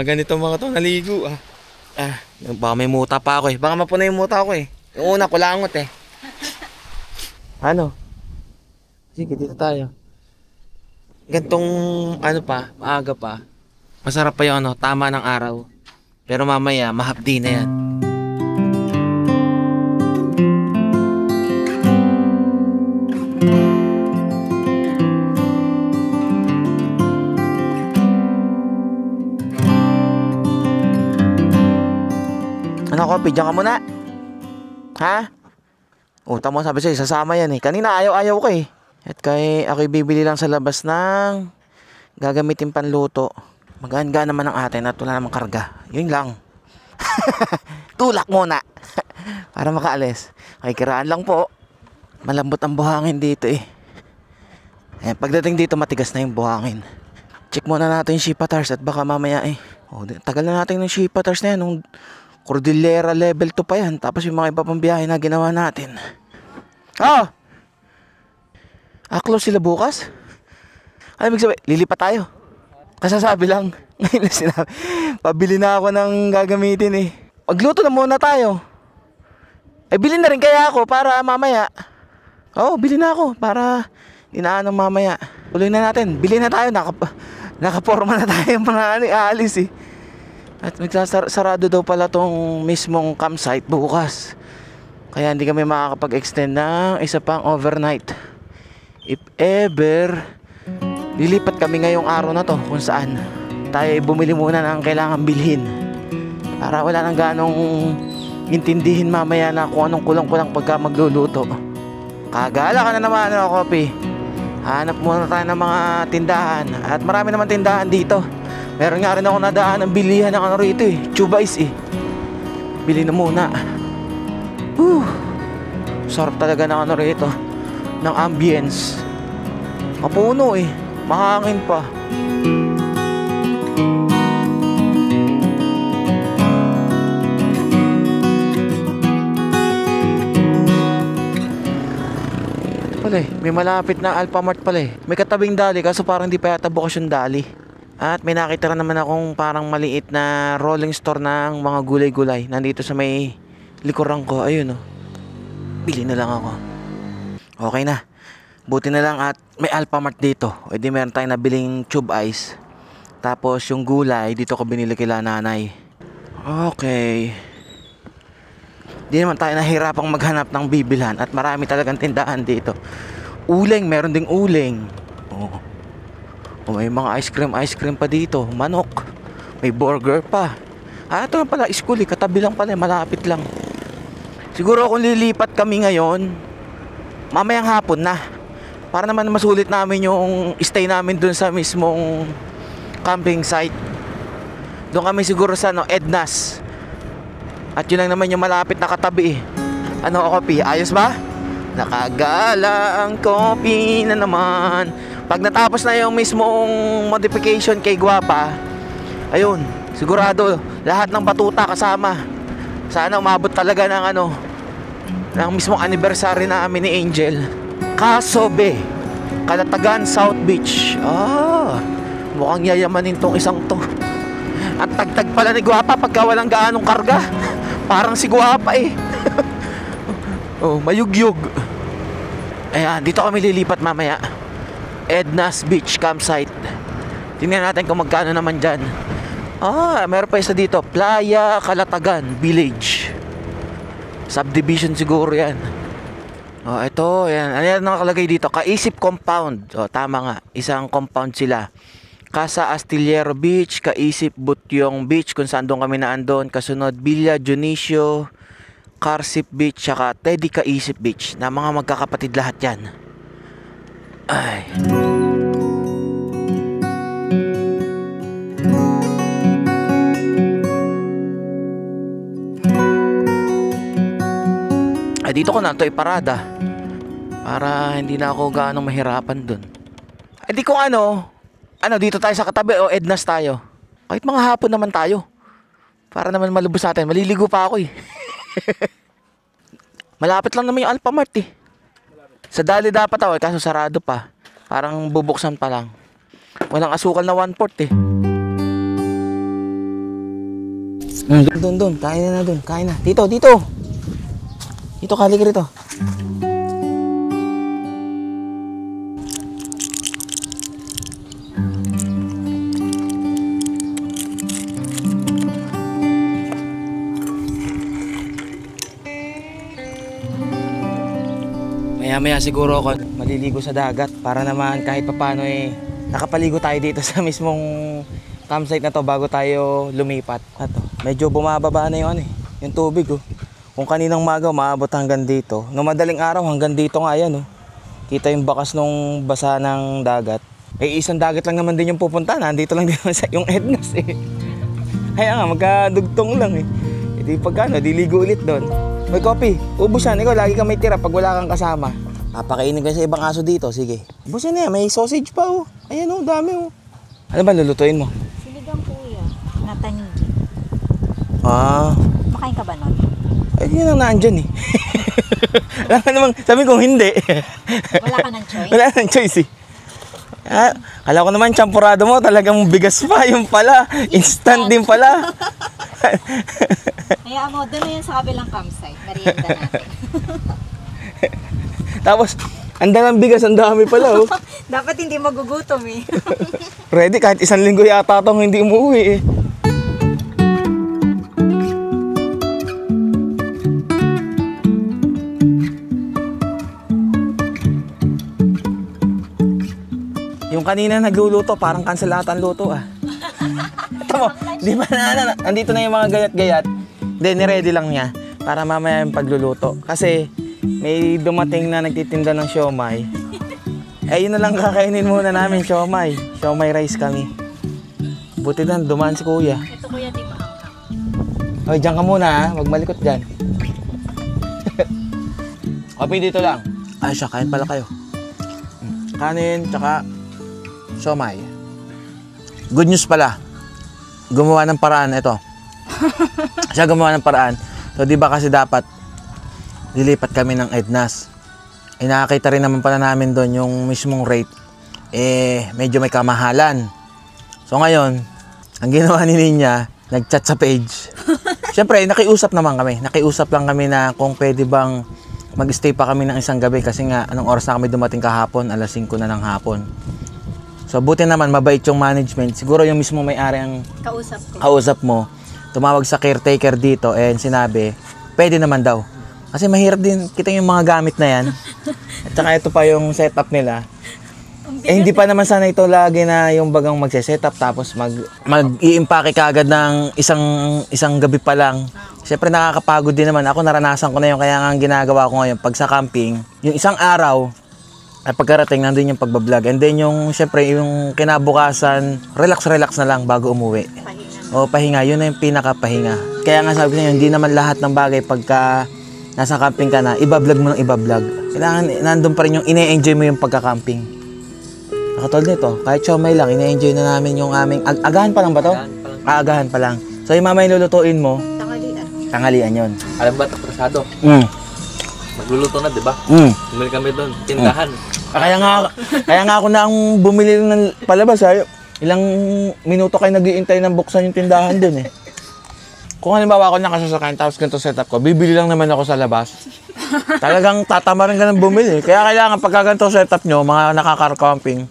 Ganito mga to, naligo baka may muta pa ako eh. Baka mapuna yung muta ako eh. Yung una, kulangot eh. Ano? Sige, dito tayo. Gantong ano pa, maaga pa. Masarap pa yung ano, tama ng araw. Pero mamaya, mahapdi na yan. Ano, Kopi? Diyan ka muna. Ha? Tamo, sabi sa'yo, sasama yan eh. Kanina ayaw-ayaw ko eh. At ako'y bibili lang sa labas ng gagamitin panluto. Magaan-gaan naman ang atin at wala namang karga. Yun lang. Tulak muna. Para makaalis. Ay, kiraan lang po. Malambot ang buhangin dito eh. Pagdating dito, matigas na yung buhangin. Check muna natin yung shipatars at baka mamaya eh. Tagal na natin ng shipatars na yan. Nung Cordillera level 2 pa yan. Tapos yung mga iba pang biyahe na ginawa natin. Close sila bukas? Ano ibig sabihin? Lilipat tayo. Kasasabi lang. Ngayon na sinabi. Pabili na ako ng gagamitin eh. Magluto na muna tayo. Bilhin na rin kaya ako para mamaya. Bilhin na ako para inaanong mamaya. Tuloy na natin. Bilhin na tayo. Nakaporma na tayo mga aalis eh. At magsasarado daw pala tong mismong campsite bukas. Kaya hindi kami makakapag-extend ng isa pang overnight. If ever, lilipat kami ngayong araw na to kung saan tayo bumili muna ng kailangan bilhin. Para wala nang ganong intindihin mamaya na kung anong kulang-kulang pagka magluluto. Kagala ka na naman, Kopi. Hanap muna tayo ng mga tindahan. At marami naman tindahan dito. Meron nga rin ako nadaan ng bilihan ng ano rito eh. Chubais eh. Bili na muna. Sarap talaga ng ano rito. Ng ambience. Mapuno eh. Mahangin pa. Ito pala eh. May malapit na Alphamart pala eh. May katabing dali kaso parang di pa yata bukas yung dali. At may nakita rin naman akong parang maliit na rolling store ng mga gulay-gulay. Nandito sa may likuran ko. Ayun oh. bili na lang ako. Okay na. Buti na lang at may Alphamart dito. O di meron tayong nabiling tube ice. Tapos yung gulay, dito ko binili kila nanay. Okay. Di naman tayo nahirapang maghanap ng bibilhan at marami talagang tindahan dito. Uling, meron ding uling. Oh. May mga ice cream pa dito. Manok. May burger pa. Ito na pala, school katabi lang pala, malapit lang. Siguro kung lilipat kami ngayon, mamayang hapon na. Para naman masulit namin yung stay namin dun sa mismong camping site. Doon kami siguro sa Ednas. At yun lang naman yung malapit na katabi. Ano kopi? Ayos ba? Nakagala ang kopi na naman. Pag natapos na yung mismong modification kay Guapa, ayun, sigurado lahat ng batuta kasama. Sana umabot talaga ng ng mismong anniversary namin ni Angel. Kasobe, Kalatagan South Beach. Mukhang yayamanin tong isang to. Ang tagtag pala ni Guapa pagka walang gaanong karga. Parang si Guapa mayugyug. Ayan, dito kami lilipat mamaya. Ednas Beach Campsite. Tingnan natin kung magkano naman dyan. Meron pa isa dito, Playa Kalatagan Village. Subdivision siguro yan. Ito, yan. Ano yan nakalagay dito? Kaisip Compound. Tama nga. Isang compound sila. Casa Astillero Beach, Kaisip Butyong Beach, kung saan doon kami naandun. Kasunod, Villa Dionisio, Karsip Beach, saka Teddy Kaisip Beach. Na mga magkakapatid lahat yan. Ay. Dito ko na ito iparada para hindi na ako gaano mahirapan dun. Di kung dito tayo sa katabi o Ednas tayo. Kahit mga hapon naman tayo. Para naman malubos natin. Maliligo pa ako Malapit lang naman yung Alphamart Sa Dali dapat ako kaso sarado pa. Parang bubuksan pa lang. Walang asukal na 1/4 Doon. Kain na doon. Kain na. Dito. Dito, kalik rito. Maya siguro ako maliligo sa dagat para naman kahit papano nakapaligo tayo dito sa mismong campsite na to bago tayo lumipat. Medyo bumababa na yung tubig Kung kaninang maga maabot hanggang dito. No madaling araw hanggang dito nga yan Kita yung bakas nung basa ng dagat. Isang dagat lang naman din yung pupunta. Nandito lang din sa yung Ednas Kaya nga magkadugtong lang Di pagkano, diligo ulit doon. May coffee, ubos yan. Ikaw lagi kang may tira pag wala kang kasama. Papakainin ka sa ibang aso dito, sige. Ubos yan may sausage pa Ayan dami Ano ba lulutuin mo? Siligang kuya, natanigi. Makain ka ba nun? Yun ang naandyan Wala ka namang, sabi kong hindi. Wala ka ng choice? Wala ng choice Kala ko naman champurado mo, talagang bigas pa. Yung pala, instant din pala. Kaya mo, doon na yun sa kabilang campsite. Merienda natin. Tapos, ang dalang bigas, ang dami pala Dapat hindi magugutom Ready, kahit 1 linggo yata itong hindi umuwi Yung kanina nagluluto, parang cancel ata ang luto Ito mo, di ba nandito na yung mga gayat-gayat. Hindi, ni-ready lang niya para mamaya yung pagluluto. Kasi may dumating na nagtitinda ng siomay. Yun na lang kakainin muna namin, siomay. Siomay rice kami. Buti na, dumaan si kuya. Ito kuya, di maanghang. Diyan ka muna Huwag malikot dyan. Kopi dito lang. Siya, kain pala kayo. Kanin, tsaka siomay. Good news pala. Gumawa ng paraan ito. Siya gumawa ng paraan. So di ba kasi dapat lilipat kami ng Ednas. Nakakita rin naman pala namin doon yung mismong rate. Medyo may kamahalan. So ngayon, ang ginawa ni Ninya, nag-chat sa page. Siyempre, nakiusap naman kami. Nakiusap lang kami na kung pwede bang mag-stay pa kami ng isang gabi kasi nga anong oras na kami dumating kahapon, alas 5 na ng hapon. So buti naman mabait yung management. Siguro yung mismo may-ari ang kausap mo, tumawag sa caretaker dito and sinabi, pwede naman daw. Kasi mahirap din kita yung mga gamit na yan. At saka ito pa yung setup nila. Hindi pa naman sana ito lagi na yung bagang magse-setup tapos mag-i-impake kagad ng isang gabi pa lang. Siyempre nakakapagod din naman. Ako naranasan ko na yun, kaya nga ang ginagawa ko ngayon pag sa camping, yung isang araw ay pagkarating nandun yung pagbablog. And then yung siyempre yung kinabukasan, relax na lang bago umuwi. O pahinga, yun na yung pinaka-pahinga. Kaya nga sabi ko na yun, hindi naman lahat ng bagay pagka nasa camping ka na, ibablog mo ng ibablog. Kailangan nandun pa rin yung ine-enjoy mo yung pagka-camping. Katulad nito, kahit siomay lang, ine-enjoy na namin yung aming... agahan pa lang ba to? Agahan pa lang. So yung mamay lulutuin mo, tanghalian yun. Alam ba, taprasado? Magluluto na, di ba? Bumili kami doon, tindahan. Kaya nga ako na ang bumili ng palabas. Ilang minuto kayo nag-iintay ng buksan yung tindahan doon eh. Kung halimbawa ako nakasasakayan tapos ganito setup ko, bibili lang naman ako sa labas. Talagang tatamarin ka ng bumili. Kaya kailangan pagka ganito setup nyo, mga nakaka-camping,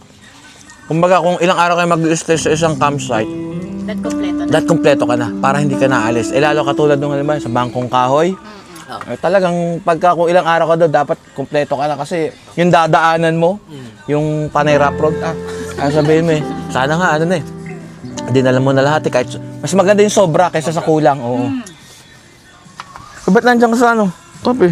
kumbaga kung ilang araw kayo mag-stay sa isang campsite, that kompleto ka na para hindi ka naalis. Lalo katulad nung halimbawa sa bangkong kahoy, talagang pagka kung ilang araw ka doon, dapat kompleto ka na kasi yung dadaanan mo, yung panay rough road, sabihin mo sana nga ano na dinala mo na lahat kahit mas maganda yung sobra kaysa sa kulang. Oo. Ba't nandiyan ka sa ano? Topi.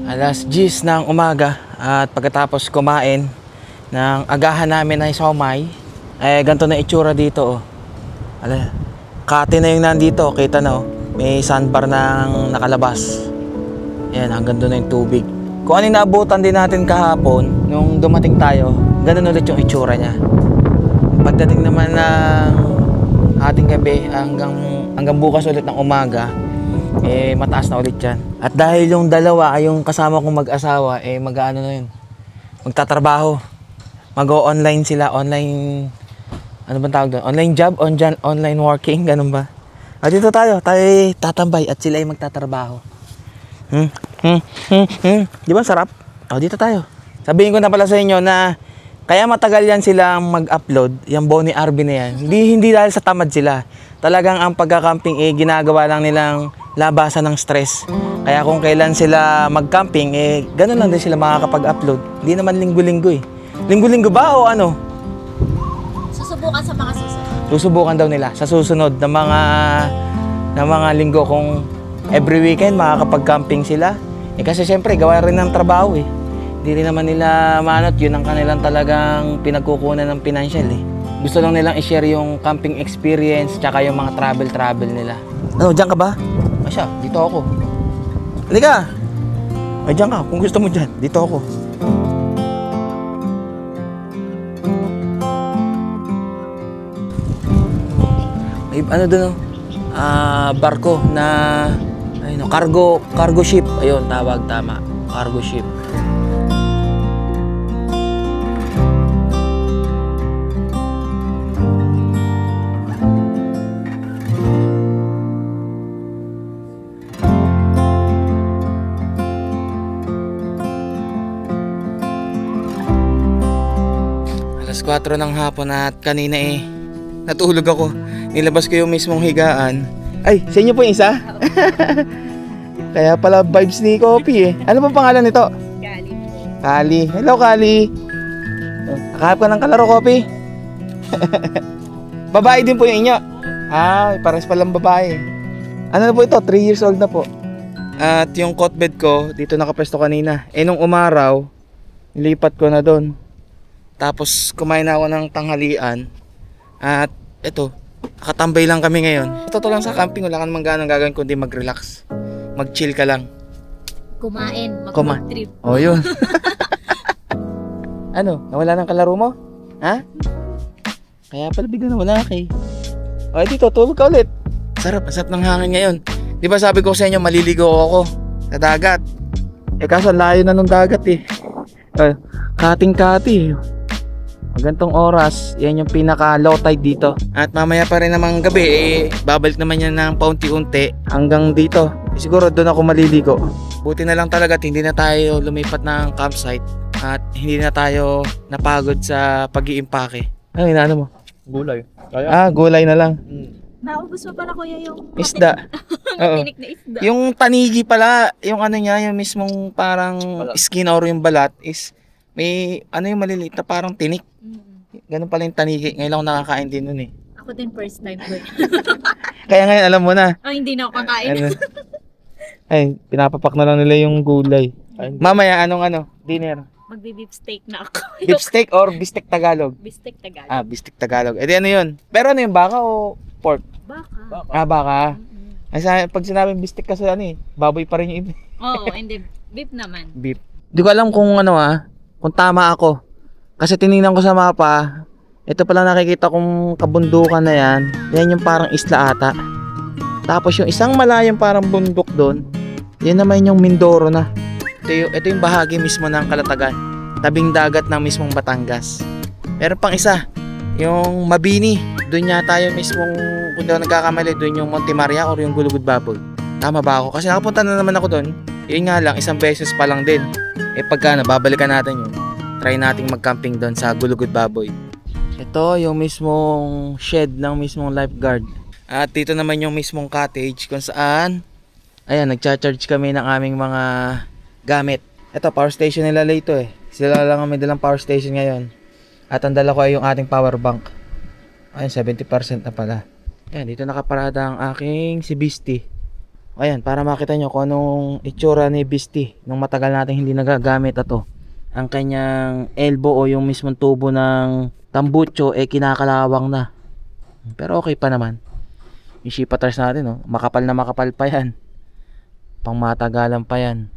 Alas 10 ng umaga at pagkatapos kumain ng agahan namin ay siomai, ganito na itsura dito. Kati na yung nandito, kita na may sandbar ng nakalabas. Yan, hanggang doon na yung tubig. Kung ano yung naabutan din natin kahapon, nung dumating tayo, ganun ulit yung itsura niya. Pagdating naman ng ating gabi, hanggang bukas ulit ng umaga, mataas na ulit yan. At dahil yung dalawa ay yung kasama kong mag-asawa, mag-ano na yun, magtatrabaho. Mag-o-online sila, online, ano bang tawag doon? Online job, online working, ganun ba? At dito tayo tatambay at sila ay magtatrabaho. Di ba sarap? Dito tayo. Sabihin ko na pala sa inyo na kaya matagal yan silang mag-upload, yung Bonnie RB na yan. Hindi dahil sa tamad sila. Talagang ang pagka-camping ginagawa lang nilang labasan ng stress. Kaya kung kailan sila mag-camping, ganun lang din sila makakapag-upload. Hindi naman linggo-linggo eh. Linggo-linggo ba o ano? Susubukan sa mga susunod. Susubukan daw nila sa susunod na mga linggo kung every weekend makakapag-camping sila. Kasi siyempre gawa rin ng trabaho eh. Hindi rin naman nila manot, yun ang kanilang talagang pinagkukunan ng financial eh. Gusto lang nilang i-share yung camping experience tsaka yung mga travel nila. Ano, dyan ka ba? Asya, dito ako. Halika! Ay, dyan ka. Kung gusto mo dyan, dito ako. May ano doon, barko na ayun, cargo ship. Ayun, tawag tama. Cargo ship. Alas 4 ng hapon at kanina natulog ako. Nilabas ko yung mismong higaan. Ay, sa inyo po yung isa? Kaya pala vibes ni Kopi eh. Ano ba pangalan nito? Kali. Kali. Hello, Kali. Nakahap ka ng kalaro, Kopi? Babae din po yung inyo? Pares palang babae. Ano na po ito? 3 years old na po. At yung cot bed ko, dito nakapesto kanina. Nung umaraw, nilipat ko na doon. Tapos kumain na ako ng tanghalian. At eto, nakatambay lang kami ngayon. Totoo lang sa camping, wala ka namang ganang gagawin kundi mag-relax. Mag-chill ka lang. Kumain, mag-trip. Oh, yun. Ano, nawala ng kalaro mo? Ha? Kaya pala bigla nawala kay. Dito, tulog ka ulit. Sarap ng hangin ngayon. Di ba sabi ko sa inyo, maliligo ako sa dagat. Kaso layo na ng dagat eh. Kating-kati. Magantong oras, yan yung pinaka low tide dito. At mamaya pa rin namang gabi, babalik naman yan ng paunti-unti hanggang dito. Siguro doon ako maliligo. Buti na lang talaga at hindi na tayo lumipat ng campsite at hindi na tayo napagod sa pag-iimpake. Ano inaano mo? Gulay. Gulay na lang. Naubos mo pala kuya yung Isda. Oo. matinik na isda. Yung tanigi pala, yung ano niya, yung mismong parang skin or yung balat is may ano yung maliliit na parang tinik. Ganun pala yung tanigi. Ngayon lang ako nakakain din nun eh. Ako din first time ko. Kaya ngayon alam mo na. Hindi na ako kakain. Ano? Ay, pinapapak na lang nila yung gulay. Mamaya anong dinner? Magbi-beef steak na ako. Beef steak or bistek Tagalog? Beef steak Tagalog. Bistek Tagalog. Eh di ano yun? Pero ano yung baka o pork? Baka. Baka. Ay, pag sinabing bistek kasi baboy pa rin yung iba. Oo, and then beef naman. Beef. Di ko alam kung kung tama ako. Kasi tinignan ko sa mapa, ito pala nakikita kong kabundukan na yan. Yan yung parang isla ata. Tapos yung isang malayong parang bundok doon, yan naman yung Mindoro na. Ito yung bahagi mismo ng Kalatagan. Tabing dagat ng mismong Batangas. Meron pang isa, yung Mabini. Doon yata yung mismong, kung di ako nagkakamali, doon yung Monte Maria or yung Gulugod Baboy. Tama ba ako? Kasi nakapunta na naman ako doon. Yun nga lang, isang beses pa lang din. Pagka babalikan natin yun, try nating mag-camping doon sa Gulugod Baboy. Ito yung mismong shed ng mismong lifeguard. At dito naman yung mismong cottage kung saan, ayan, nagcha-charge kami ng aming mga gamit. Ito, power station nila Lito eh. Sila lang ang may dalang power station ngayon. At ang dala ko ay yung ating power bank. Ayan, 70% na pala. Ayan, dito nakaparada ang aking si Beastie. Ayan, para makita nyo kung anong itsura ni Beastie nung matagal natin hindi nagagamit ito. Ang kanyang elbow o yung mismong tubo ng tambucho kinakalawang na. Pero okay pa naman. Yung shipatars natin, makapal na makapal pa yan. Pangmatagalan pa yan.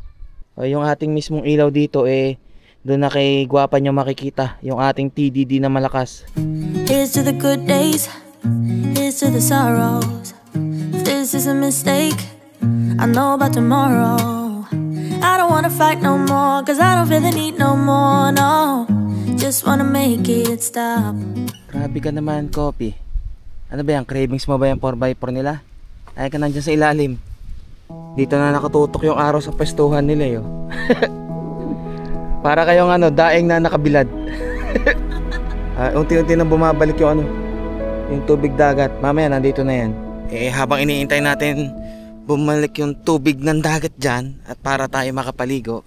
O yung ating mismong ilaw dito doon na kay gwapa nyo makikita yung ating TDD na malakas. Here's to the good days, here's to the sorrows. If this is a mistake, I know about tomorrow. I don't wanna fight no more, cause I don't feel the need no more, no. Just wanna make it stop. Grabe ka naman, Kopi. Ano ba yan? Cravings mo ba yung 4x4 nila? Ay ka nandyan sa ilalim. Dito na nakatutok yung araw sa pwestuhan nila Para kayong daing na nakabilad. Unti-unti nang bumabalik yung yung tubig dagat. Mamaya nandito na yan. Habang iniintay natin bumalik yung tubig ng dagat dyan at para tayo makapaligo,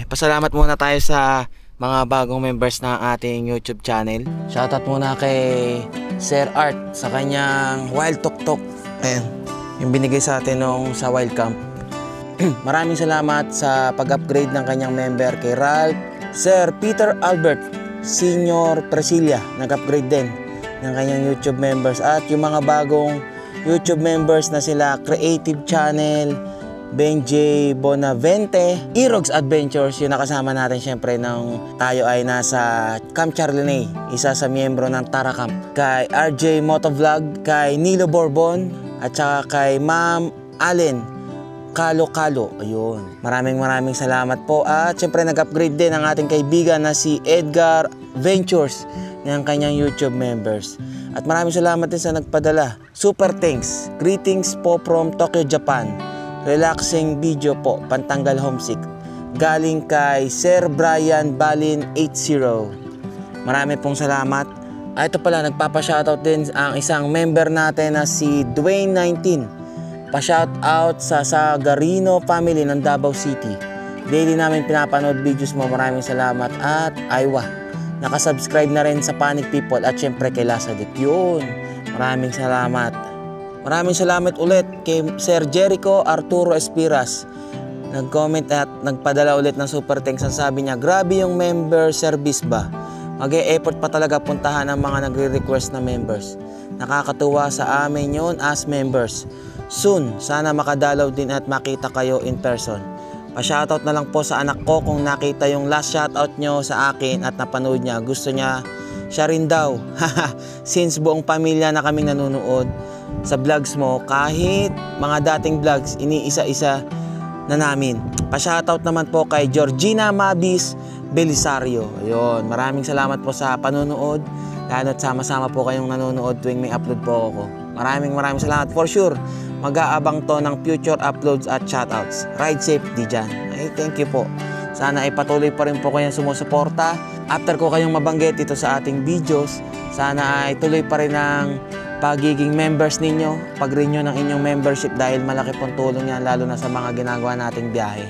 pasalamat muna tayo sa mga bagong members ng ating YouTube channel. Shoutout muna kay Sir Art sa kanyang Wild Tok Tok. Ayan, yung binigay sa atin sa Wild Camp. Maraming salamat sa pag-upgrade ng kanyang member kay Ralph, Sir Peter Albert, Senior Presilia, nag-upgrade din ng kanyang YouTube members. At yung mga bagong YouTube members na sila Creative Channel, Benjay Bonavente, Erogs Adventures, yung nakasama natin syempre nang tayo ay nasa Camp Charlinay, isa sa miyembro ng Tara Camp. Kay RJ Motovlog, kay Nilo Bourbon, at saka kay Ma'am Allen Kalo. Ayun. Maraming salamat po. At syempre nag-upgrade din ang ating kaibigan na si Edgar Ventures ng kanyang YouTube members. At maraming salamat din sa nagpadala. Super thanks. Greetings po from Tokyo, Japan. Relaxing video po, pantanggal homesick. Galing kay Sir Brian Balin 80. Marami pong salamat. Ito pala, nagpapa-shoutout din ang isang member natin na si Dwayne 19. Pa-shoutout sa Sagarino family ng Davao City. Daily namin pinapanood videos mo. Maraming salamat. At Aywa, nakasubscribe na rin sa Panic People at syempre kay Lasadik. Yun, maraming salamat. Maraming salamat ulit kay Sir Jericho Arturo Espiras. Nag-comment at nagpadala ulit ng super thanks. Ang sabi niya, grabe yung member service ba? Mag-e-effort pa talaga puntahan ang mga nagre-request na members. Nakakatuwa sa amin yun as members. Soon, sana makadalaw din at makita kayo in person. Pa-shoutout na lang po sa anak ko kung nakita yung last shoutout nyo sa akin at napanood niya. Gusto niya, siya rin daw. Since buong pamilya na kaming nanonood sa vlogs mo, kahit mga dating vlogs, iniisa-isa na namin. Pa-shoutout naman po kay Georgina Mabis, Belisario. Ayun, maraming salamat po sa panonood. Lalo't sama-sama po kayong nanonood tuwing may upload po ako. Maraming salamat. For sure, mag-aabang to ng future uploads at shoutouts. Ride safe di dyan. Ay, thank you po. Sana ay patuloy pa rin po kayong sumusuporta. After ko kayong mabanggit ito sa ating videos, sana ay tuloy pa rin ang pagiging members ninyo, pag-renew ng inyong membership dahil malaki pong tulong yan lalo na sa mga ginagawa nating biyahe.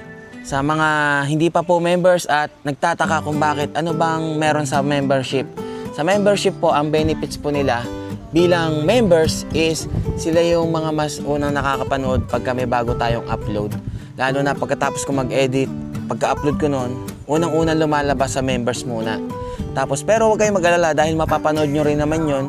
Sa mga hindi pa po members at nagtataka kung bakit ano bang meron sa membership. Sa membership po, ang benefits po nila bilang members is sila yung mga mas unang nakakapanood pag kami bago tayong upload. Lalo na pagkatapos ko mag-edit, pagka-upload ko noon, unang-unang lumalabas sa members muna. Tapos pero huwag kayong mag-alala dahil mapapanood nyo rin naman yon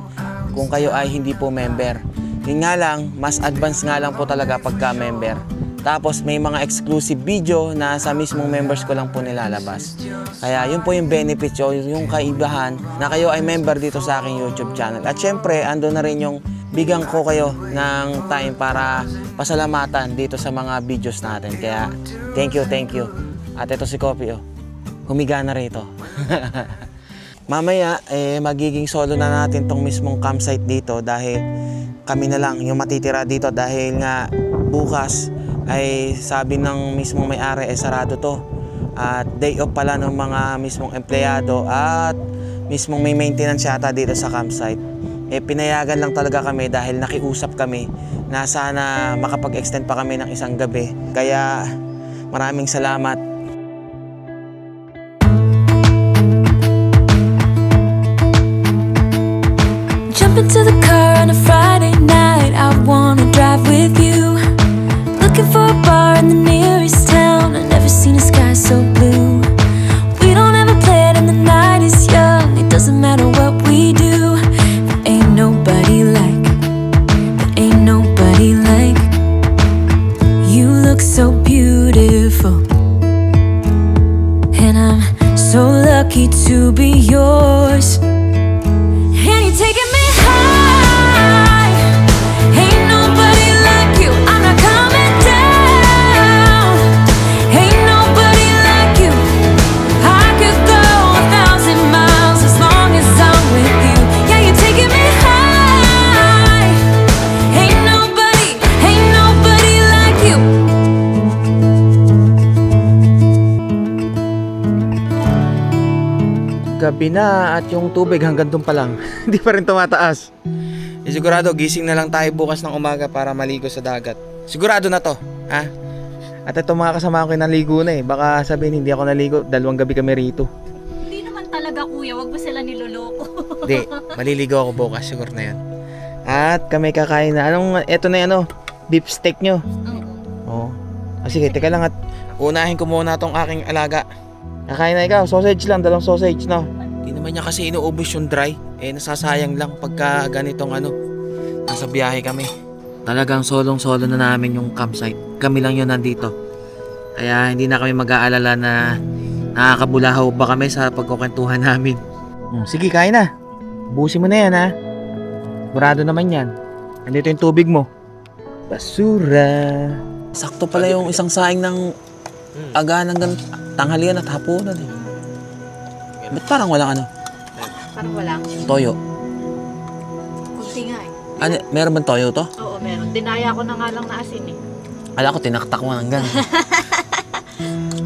kung kayo ay hindi po member. Yun nga lang, mas advance nga lang po talaga pagka-member. Tapos may mga exclusive video na sa mismong members ko lang po nilalabas. Kaya yun po yung benefit o yung kaibahan na kayo ay member dito sa aking YouTube channel. At syempre, ando na rin yung bigyan ko kayo ng time para pasalamatan dito sa mga videos natin. Kaya thank you. At ito si Kopi, humiga na rito. Mamaya, magiging solo na natin tong mismong campsite dito dahil kami na lang yung matitira dito dahil nga bukas ay sabi ng mismong may-ari ay sarado to at day off pala ng mga mismong empleyado at mismong may maintenance yata dito sa campsite. Pinayagan lang talaga kami dahil nakiusap kami na sana makapag-extend pa kami ng isang gabi. Kaya maraming salamat. Jump into the car on a Friday night, I wanna drive with you. Looking for a bar in the nearest town, I've never seen a sky so blue. We don't ever play it and the night is young, it doesn't matter what we do. There ain't nobody like you. Look so beautiful, and I'm so lucky to be yours. And you're taking me high, ain't nobody like you. I'm not coming down, ain't nobody like you. I could go 1,000 miles as long as I'm with you. Yeah, you're taking me high, ain't nobody like you. Gabi na at yung tubig hanggang doon pa lang. Hindi pa rin tumataas. Sigurado gising na lang tayo bukas ng umaga para maligo sa dagat. Sigurado na to, ha? At ito mga kasama ko naligo na Baka sabihin hindi ako naligo, 2 gabi kami rito. Hindi naman talaga kuya, wag mo sila niloloko. Hindi, maliligo ako bukas, siguro na yun. At kami kakain na. Eto na yan beef steak nyo. Oo. Sige, teka lang at unahin ko muna tong aking alaga. Kakain na ikaw, sausage lang, 2 sausage, no? Hindi naman niya kasi inuubos yung dry. Nasasayang lang pagka ganitong nasa biyahe kami. Talagang solong-solo na namin yung campsite. Kami lang yun nandito. Kaya hindi na kami mag-aalala na nakakabulahaw ba kami sa pagkukwentuhan namin. Sige, kain na. Busin mo na yan, ha? Burado naman yan. Nandito yung tubig mo. Basura. Sakto pala yung isang saing ng aga hanggang tanghalian at hapunan Ba't parang walang Parang wala. toyo? Kunti nga eh. Meron bang toyo to? Oo, meron. Dinaya ko na nga lang na asin eh. Ala ko, tinaktak mo hanggang.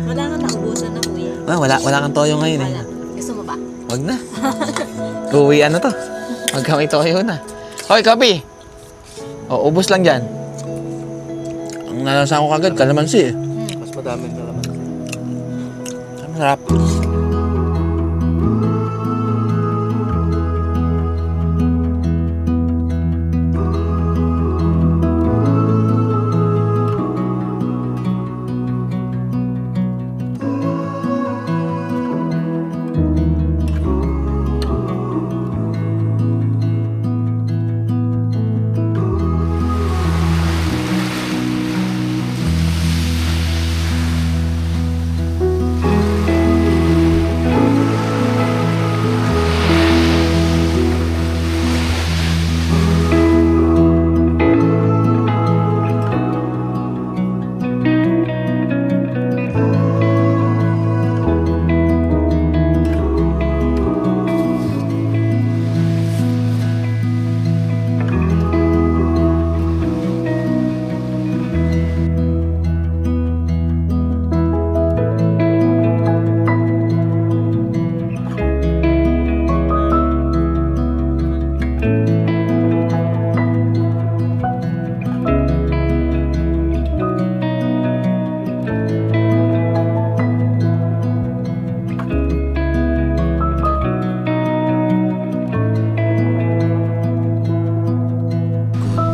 Wala nga, naubusan na kuya. Wala kang toyo ngayon Wala. Gusto mo ba? Wag na. Kuwi to. Magka may toyo na. Hoy, Kapi! Ubos lang dyan. Ang nalasa ko kagad, kalamansi Mas madaming nalaman. Masarap.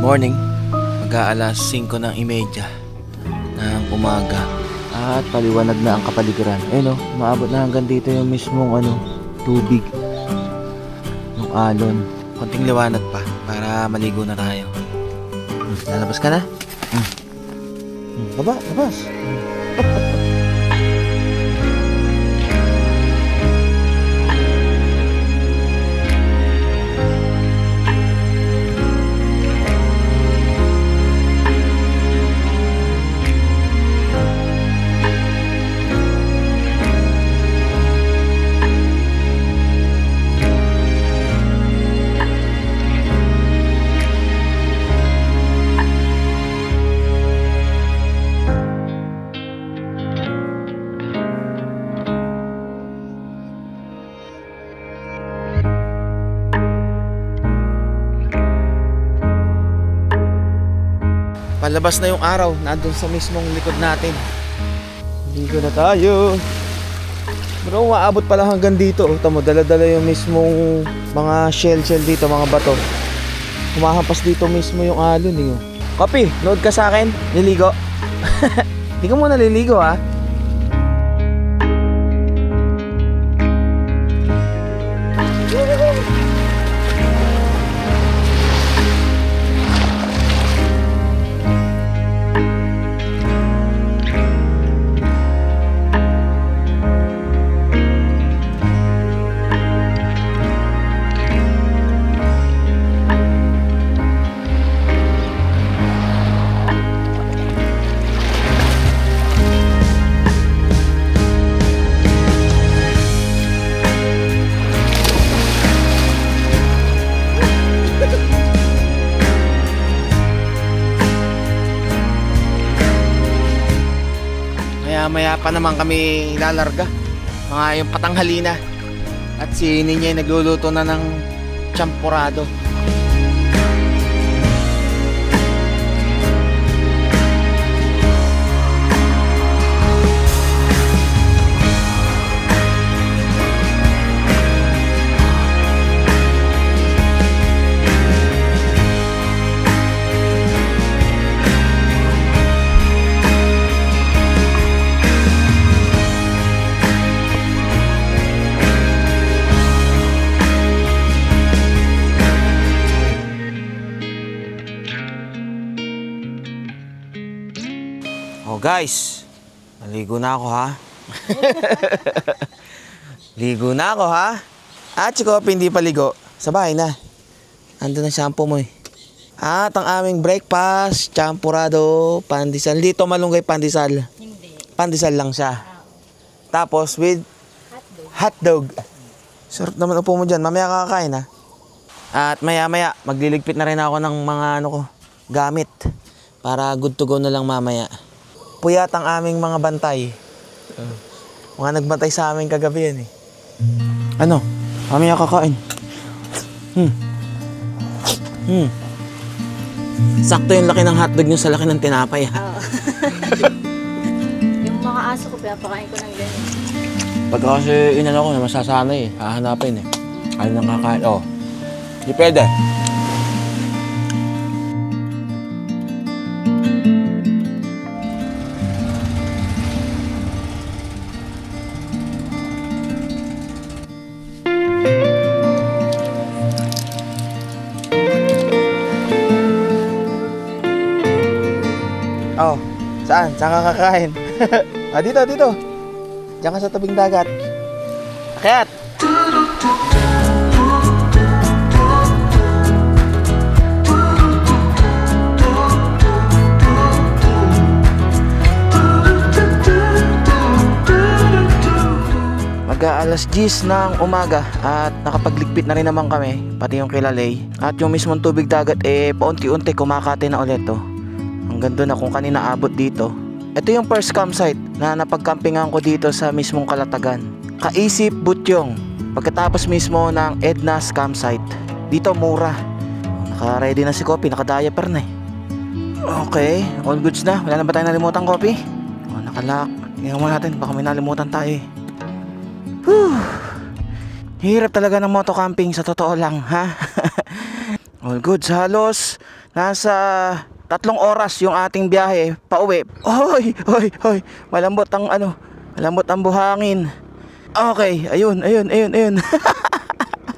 morning. Mag-aalas 5 ng imedya ng umaga. At paliwanag na ang kapaligiran. Ayun o, maabot na hanggang dito yung mismong tubig. Yung alon. Konting liwanag pa para maligo na tayo. Lalabas ka na? Baba, labas. Palabas na yung araw, nandun sa mismong likod natin. Ligo na tayo. Bro, maabot pala hanggang dito. Tamo, dala-dala yung mismong mga shell dito, mga bato. Humahampas dito mismo yung alon eh. Kopi, nood ka sa akin, niligo. Hindi ka muna naliligo ha. Maya pa naman kami lalarga, mga yung patanghalina. At si Ninya nagluluto na ng champurado. Oh guys, naligo na ako ha. Ligo na ako ha. At si Kopi hindi paligo. Sa bahay na. Ando na shampoo mo eh. At ang aming breakfast, champurado, pandesal. Dito malunggay pandesal. Hindi. Pandesal lang siya. Tapos with hotdog. Sarap naman upo mo dyan. Mamaya kakakain ha. At maya magliligpit na rin ako ng mga gamit. Para good to go na lang mamaya. Puyat ang aming mga bantay. Mga nagbantay sa amin kagabi yan eh. Ano? Mamaya kakain. Sakto yung laki ng hotdog nyo sa laki ng tinapay ha. Yung mga aso ko, pinapakain ko ng ganyan. Pag kasi inano ko na masasanay eh. Hahanapin eh. Ano nang kakain? Oh. Di pwede. Oh, saan? Saan ka kakain? Dito. Diyan ka sa tabing dagat. Akyat! Mag-aalas 10 ng umaga at nakapagligpit na rin naman kami, pati yung kilalay. At yung mismong tubig dagat paunti-unti kumakate na ulit to. Hanggang doon na kung kanina abot dito. Ito yung first campsite na napagkampingan ko dito sa mismong Kalatagan. Kaisip Butyong. Pagkatapos mismo ng Edna's campsite. Dito mura. Naka-ready na si Kopi, naka-diaper na eh. Okay, all goods na. Wala na ba tayong nalimutan, Kopi? Nakalock. Tingnan mo natin, baka may nalimutan tayo eh. Whew. Hirap talaga ng motocamping sa totoo lang, ha? All good. Halos nasa 3 oras yung ating biyahe pauwi. Hoy. Malambot ang malambot ang buhangin. Okay, ayun.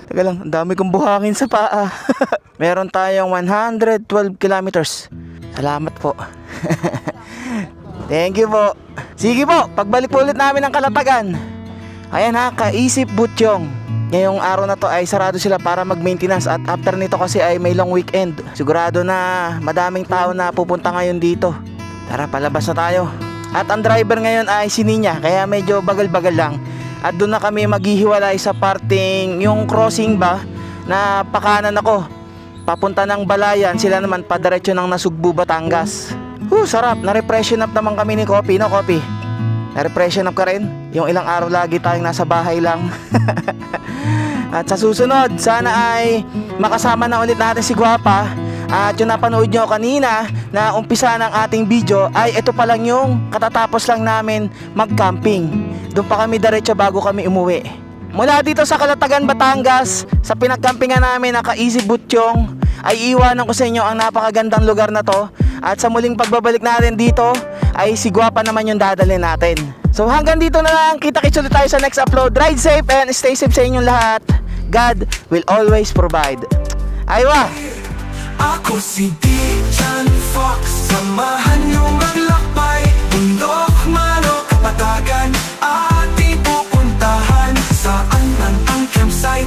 Teka lang, ang dami kong buhangin sa paa. Meron tayong 112 kilometers. Salamat po. Thank you po. Sige po, pagbalik po ulit namin ng Kalatagan. Ayan ha, Kaisip Butyong. Ngayong araw na to ay sarado sila para mag-maintenance. At after nito kasi ay may long weekend. Sigurado na madaming tao na pupunta ngayon dito. Tara, palabas na tayo. At ang driver ngayon ay si Ninya, kaya medyo bagal-bagal lang. At doon na kami maghihiwalay sa parting yung crossing ba na pakanan ako. Papunta ng Balayan, sila naman padiretso ng Nasugbu, Batangas. Sarap, na-refreshen up naman kami ni Kopi, no Kopi? Na-refreshen up ka rin? Yung ilang araw lagi tayong nasa bahay lang. At sa susunod, sana ay makasama na ulit natin si Guapa. At yung napanood nyo kanina na umpisa ng ating video ay ito pa lang yung katatapos lang namin mag-camping. Doon pa kami diretso bago kami umuwi. Mula dito sa Kalatagan, Batangas, sa pinagkampingan namin na Kaisip Butyong, ay iwanan ko sa inyo ang napakagandang lugar na to. At sa muling pagbabalik natin dito ay si Guapa naman yung dadalhin natin. So hanggang dito na lang, kita-kits ulit tayo sa next upload. Ride safe and stay safe sa inyong lahat. God will always provide. Aywa! Ako si Dijan Fox, samahan niyo maglakbay. Bundok, manok, Kapatagan, ating pupuntahan. Saan man ang campsite